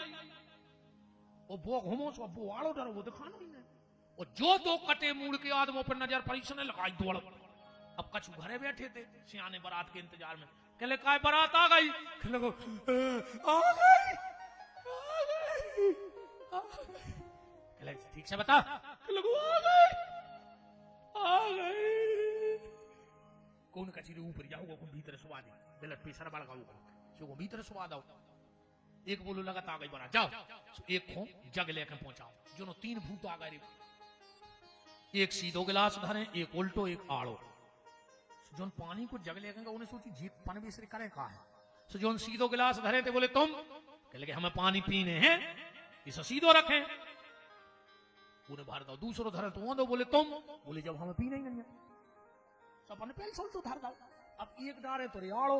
वो बो घूमो सो वो आड़ो डरो वो दिखाना ही नहीं। और जो दो कटे मूड़ के आदमों पर नजर पड़ी सुने लगाई दौड़। अब कछु घरे बैठे थे सियाने बारात के इंतजार में कहले काय बारात आ गई कहले को आ गई कहले ठीक से बता कहले को आ गई कौन कचरी ऊपर जाऊंगा कौन भीतर सुवा दे ब्लड प्रेशर बढ़ गया सो को भीतर सुवा दो। एक बोलो लगता आ गई बना जाओ एक को जग लेकर पहुंचाओ जो तीन भूत आ गए एक सीधो गिलास धरे एक उल्टो एक आड़ो। जो पानी को जग लेकर उन्हें सोची जीत पानी भी इसलिए करें कहा है। सो जो सीधो गिलास धरे थे बोले तुम कह लगे हमें पानी पीने हैं इसे सीधो रखें उन्हें भर दो। दूसरो धरे तो दो बोले तुम बोले जब हमें पीना ही नहीं है सब अपने पेंसिल तो धर दो। अब एक डारे तो आड़ो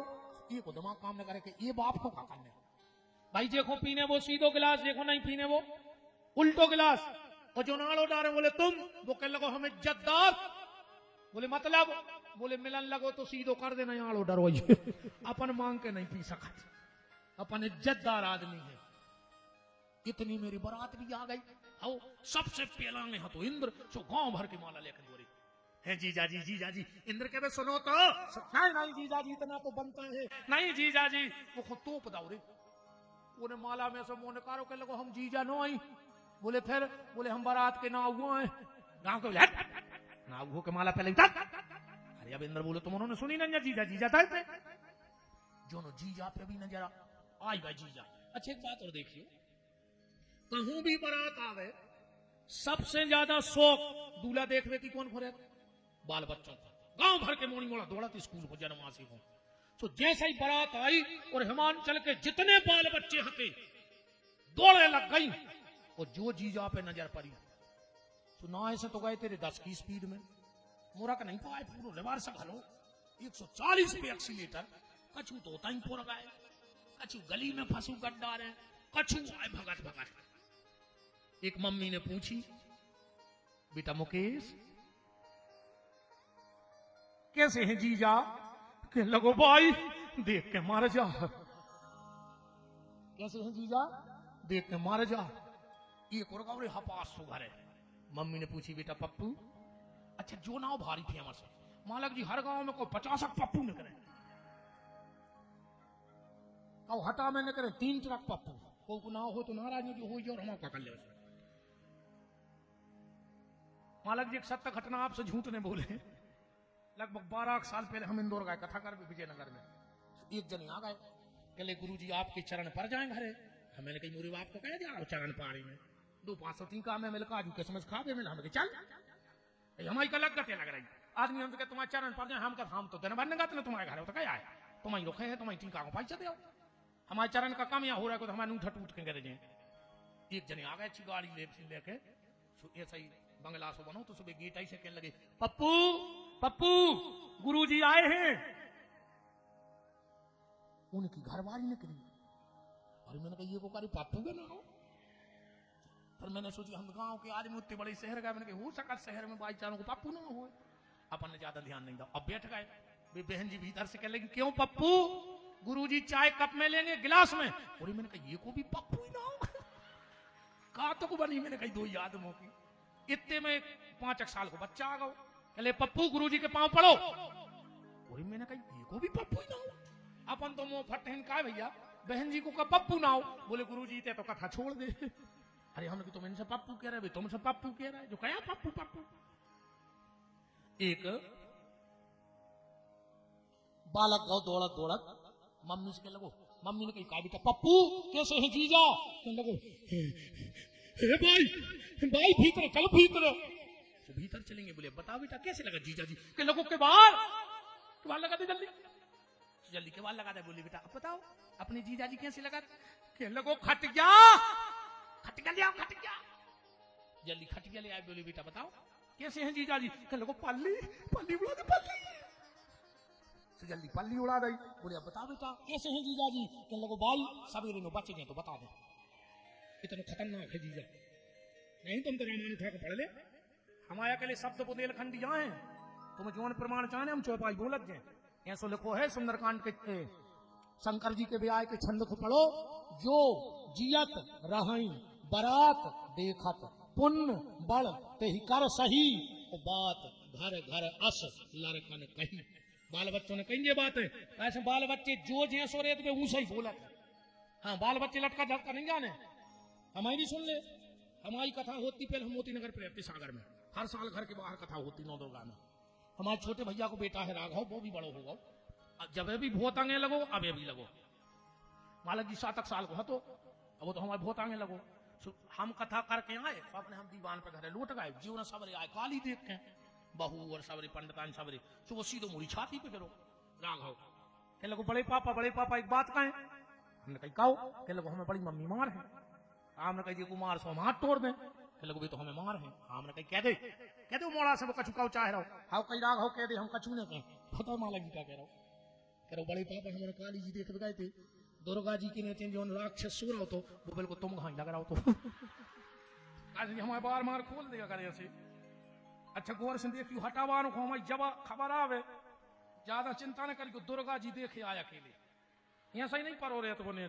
ये को दिमाग काम न करे कि ये बाप को क्या करने भाई देखो पीने वो सीधो गिलास देखो नहीं पीने वो उल्टो गिलास। और जो नाड़ो डारे बोले तुम वो कह लगो हमें जद्दार बोले मतलब बोले मिलन लगो तो सीधो कर देना आड़ो डरो अपन मांग के नहीं पी सका अपन इज्जतदार आदमी है। इतनी मेरी बारात भी आ गई आओ सबसे पहला में तो इंद्र सो गांव भर की माला लेकर बोली है जीजा जी इंद्र कहते सुनो तो नहीं जीजा जी इतना तो बनता है नहीं जीजा जी वो खुद तोप दाओ रे उन्हें माला में से मोने कारो के लगो हम जीजा नो आई बोले फिर बोले हम बारात के ना हुआ है गांव के ना हुआ के माला पहले अरे अब इंद्र बोले तुम उन्होंने सुनी ना जीजा था जो नो जीजा पे भी नजर आई भाई जीजा। अच्छा एक बात और देखिए कहूं भी बारात आवे सबसे ज्यादा शौक दूल्हा देखने की कौन खोरे बाल बच्चों का। गांव भर के मोनी मोड़ा दौड़ा स्कूल को जन्मवासी को। तो जैसे ही बारात आई और हिमांचल के जितने बाल बच्चे हके दौड़े लग गई और जो जीजा पे नजर पड़ी तो ना ऐसे तो गए तेरे 10 की स्पीड में मुरक नहीं पाए पूरा लेबार से घलो 140 पे एक्सीलेटर कछु तो ताई पूरा गए कछु गली में फंसू गड्ढा रहे कछु आए भगत। एक मम्मी ने पूछी बेटा मुकेश कैसे है जीजा के लगो भाई देख के मार जा कैसे है जीजा देख के मार जा ये कोरगावरे हपास सुगर है। मम्मी ने पूछी बेटा पप्पू अच्छा जो नाव भारी फेमस है मालक जी हर गांव में कोई 50 पप्पू निकले कहो हटा में निकले 3 ट्रक पप्पू को नाव हो तो नाराज नहीं हो और हम पकड़ ले। मालक जी एक सत्य घटना आपसे झूठ ने बोले लगभग 12 साल पहले हम इंदौर गए कथा कर विजयनगर में एक जन आ गए कहले गुरु जी आपके चरण पर जाए घरे हमें कहीं मोरे बाप को कह दिया चरण पारी में 2-5-3 का में मिल काजू के समझ खावे मिल हमें चल हमारी का लग गते लग रही आदमी हमसे कहते तुम्हारे चरण पर जाए हम तो दिन भर न गाते तुम्हारे घर हो तो क्या है तुम्हारी रुखे है तुम्हारी टीका को पैसा दे हमारे चरण का काम यहाँ हो रहा है तो हमारे उठा टूट के करे जाए। एक जने आ गए अच्छी गाड़ी लेके ऐसा ही बंगला सो बनो तो सुबह गेट आई से कहने लगे पप्पू पप्पू गुरुजी आए हैं। उनकी घरवाली निकली और मैंने कहा ये को कारी पप्पू के ना हो पर मैंने सोची हम गांव के आदमी उतने बड़े शहर गए मैंने हो सका शहर में भाई चारों को पप्पू ना हो अपन ने ज्यादा ध्यान नहीं दिया। अब बैठ गए वे बहन जी भीतर से कह लगी क्यों पप्पू गुरुजी चाय कप में लेंगे गिलास में और मैंने कहा ये को भी पप्पू ही ना हो कहा तो को बनी मैंने कही 2 आदमों की इतने में 5 साल को बच्चा आ गया कहले पप्पू गुरुजी के पांव पड़ो और मैंने कहा ये को भी पप्पू ही ना हो अपन तो मुंह फटहन का भैया, बहन जी को का पप्पू ना हो। बोले गुरु जी ते तो कथा छोड़ दे। अरे हमने तुम इनसे पप्पू कह रहे, तुमसे पप्पू कह रहा है, जो कहा पप्पू पप्पू। एक बालक गौ दौड़त दौड़त मम्मी से लगो, मम्मी ने कही का बेटा पप्पू कैसे है जीजा? लगो हे भाई भाई भीतर चलो भीतर। तो भीतर चलेंगे, बोले बताओ बेटा कैसे लगा जीजा जी? के लोगों के बाल लगा दे जल्दी जल्दी के बाल लगा दे। बोले बेटा अब बताओ अपने जीजा जी कैसे लगा? के लोगों खटिया ले आओ, खटिया जल्दी खटिया ले आए। बोले बेटा बताओ कैसे हैं जीजा जी? के लोगों पल्ली उड़ा दे, पल्ली तो जल्दी पल्ली उड़ा दई। बोले अब बताओ बेटा कैसे हैं जीजा जी? के लोगों भाई सवेरे में बच गए तो बता दो। इतना खतरनाक है जीजा, नहीं तुम तो रामायण उठा के पढ़ ले। हमारे के लिए शब्द बुंदेलखंडी यहाँ है, तुम जौन प्रमाण चाहे हम चौपाई बोलत जाए। ऐसो लिखो है सुंदरकांड के शंकर जी के ब्याह के छंद को पढ़ो, जो जियत रही बरात देखत पुण्य बड़ ते ही कर सही, बात घर घर अस लड़कन कही। बाल बच्चों ने कही ये बात है, ऐसे बाल बच्चे जो जैसो रेत में ऊंचा ही बोला। हाँ बाल बच्चे लटका झटका नहीं जाने। हमारी सुन ले, हमारी कथा होती पहले हम मोती नगर प्रेप्ति सागर में, हर साल घर के बाहर कथा होती नौ दुर्गा में। हमारे छोटे भैया को बेटा है राघव, वो भी बड़ो होगा, जब भी भूत आंगे लगो अब भी लगो। मालक जी 7 साल को है तो अब वो तो हमारे भूत आंगे लगो। हम कथा करके आए तो अपने हम दीवान पे घरे लौट गए। जीवन सबरे आए काली देख के, बहू और सबरे पंडितान सबरे तो वो सीधो मुड़ी छाती पे करो। राघव कह लगो बड़े पापा एक बात कहें। हमने कही कहो? कह लगो हमें बड़ी मम्मी मार है। हमने कही जी कुमार सो हम हाथ तोड़ दें। कह लगो भी तो हमें मार है। हमने कही कह दे मोड़ा से वो कछु काऊ चाह रहा हो। हाउ कही राघव कह दे हम कछु ने कहें। बताओ माला जी क्या कह रहा हो? कह रहा बड़े पापा हमारे काली जी देख गए थे, दुर्गा जी की ने जो राक्षस सो रहा हो तो वो बिल्कुल तुम घाई लग रहा हो तो हमारे बार मार खोल देगा करे ऐसे। अच्छा गौर से देखियो हटावानो को हमारी जब खबर आवे ज्यादा चिंता न करियो, दुर्गा जी देखे आया अकेले यहाँ सही नहीं परो रहे तो बोले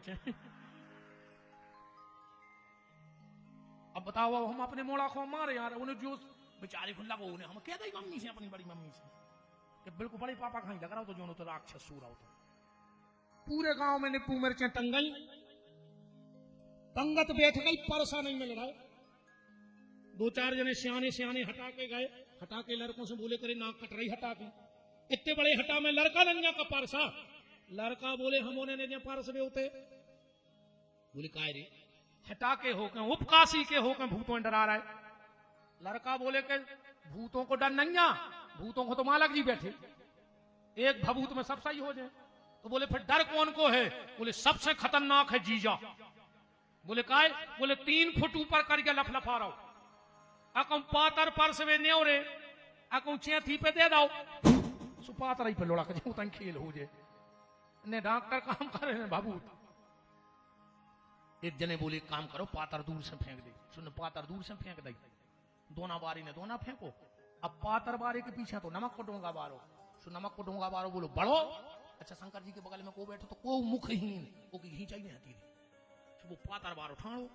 अब बताओ हम अपने मोड़ा को मारे यार, उन्हें जो बेचारे को लगो उन्हें हम कह दे मम्मी से, अपनी बड़ी मम्मी से कि बिल्कुल बड़े पापा कहीं लग रहा हो तो जो तो राक्षस सो रहा हो तो। पूरे गांव में निप्पू मिर्चें टंग गई, पंगत बैठ गई, परसा नहीं मिल रहा। 2-4 जने सियाने हटा के गए, हटा के लड़कों से बोले करे नाक कट रही हटा के। इतने बड़े हटा में लड़का नंगा का परसा। लड़का बोले हम उन्हें परस में होते। बोले काय रे? हटा के होके उपकाशी के होके भूतों डरा रहा है। लड़का बोले के भूतों को डर नंगा, भूतों को तो मालक जी बैठे, एक भभूत में सब सही हो जाए। तो बोले फिर डर कौन को है? बोले सबसे खतरनाक है जीजा। बोले काय? बोले 3 फुट ऊपर करके लफलफा रहा हो, अकम पातर परस में न्योरे अकम चेथी पे दे दो सुपातर ही पे लोड़ा के तन खेल हो जाए। ने डॉक्टर काम कर रहे हैं भभूत। एक जने बोले काम करो पातर दूर से फेंक दे। सुन पातर दूर से फेंक दे, दोना बारी ने दोना फेंको। अब पातर बारी के पीछे तो नमक को डोंगा बारो। सो नमक को डोंगा बारो बोलो बड़ो। अच्छा शंकर जी के बगल में को बैठो तो को मुखहीन को की चाहिए हती तो वो पातर बारो ठाणो,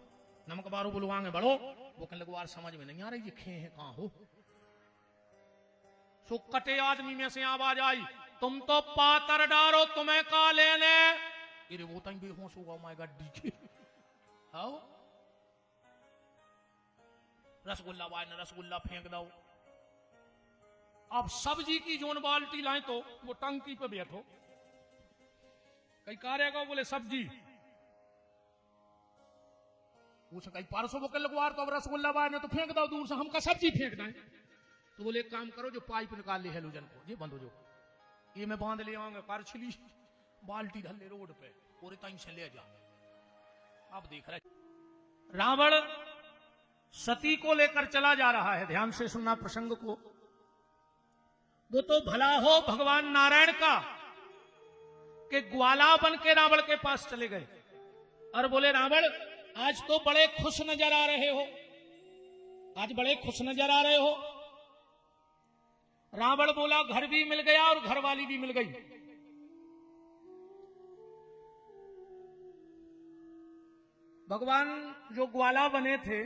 नमक बारो बोलो आगे बढ़ो। वो कहने लगे वार समझ में नहीं आ रही ये खे है कहां हो। सो कटे आदमी में से आवाज आई तुम तो पातर डारो तुम्हें का लेने। अरे वो तई बेहोश होगा माय गॉड डीके। आओ रसगुल्ला बाय ने रसगुल्ला फेंक दो। अब सब्जी की जोन बाल्टी लाए तो वो टंकी पे बैठो। कई कार्य का बोले सब्जी उसे कई 500 बोकल लगवार तो अब रसगुल्ला बाय ने तो फेंक दो दूर से, हम का सब्जी फेंक दें। तो बोले एक काम करो जो पाइप निकाल ले हेलोजन को ये बंद हो जो ये मैं बांध ले आऊंगा कारछली बाल्टी ढले रोड पे पूरे टाइम से ले जा। अब देख रहे रावण सती को लेकर चला जा रहा है, ध्यान से सुनना प्रसंग को। वो तो भला हो भगवान नारायण का कि ग्वाला बन के रावण के पास चले गए और बोले रावण आज तो बड़े खुश नजर आ रहे हो, आज बड़े खुश नजर आ रहे हो। रावण बोला घर भी मिल गया और घरवाली भी मिल गई। भगवान जो ग्वाला बने थे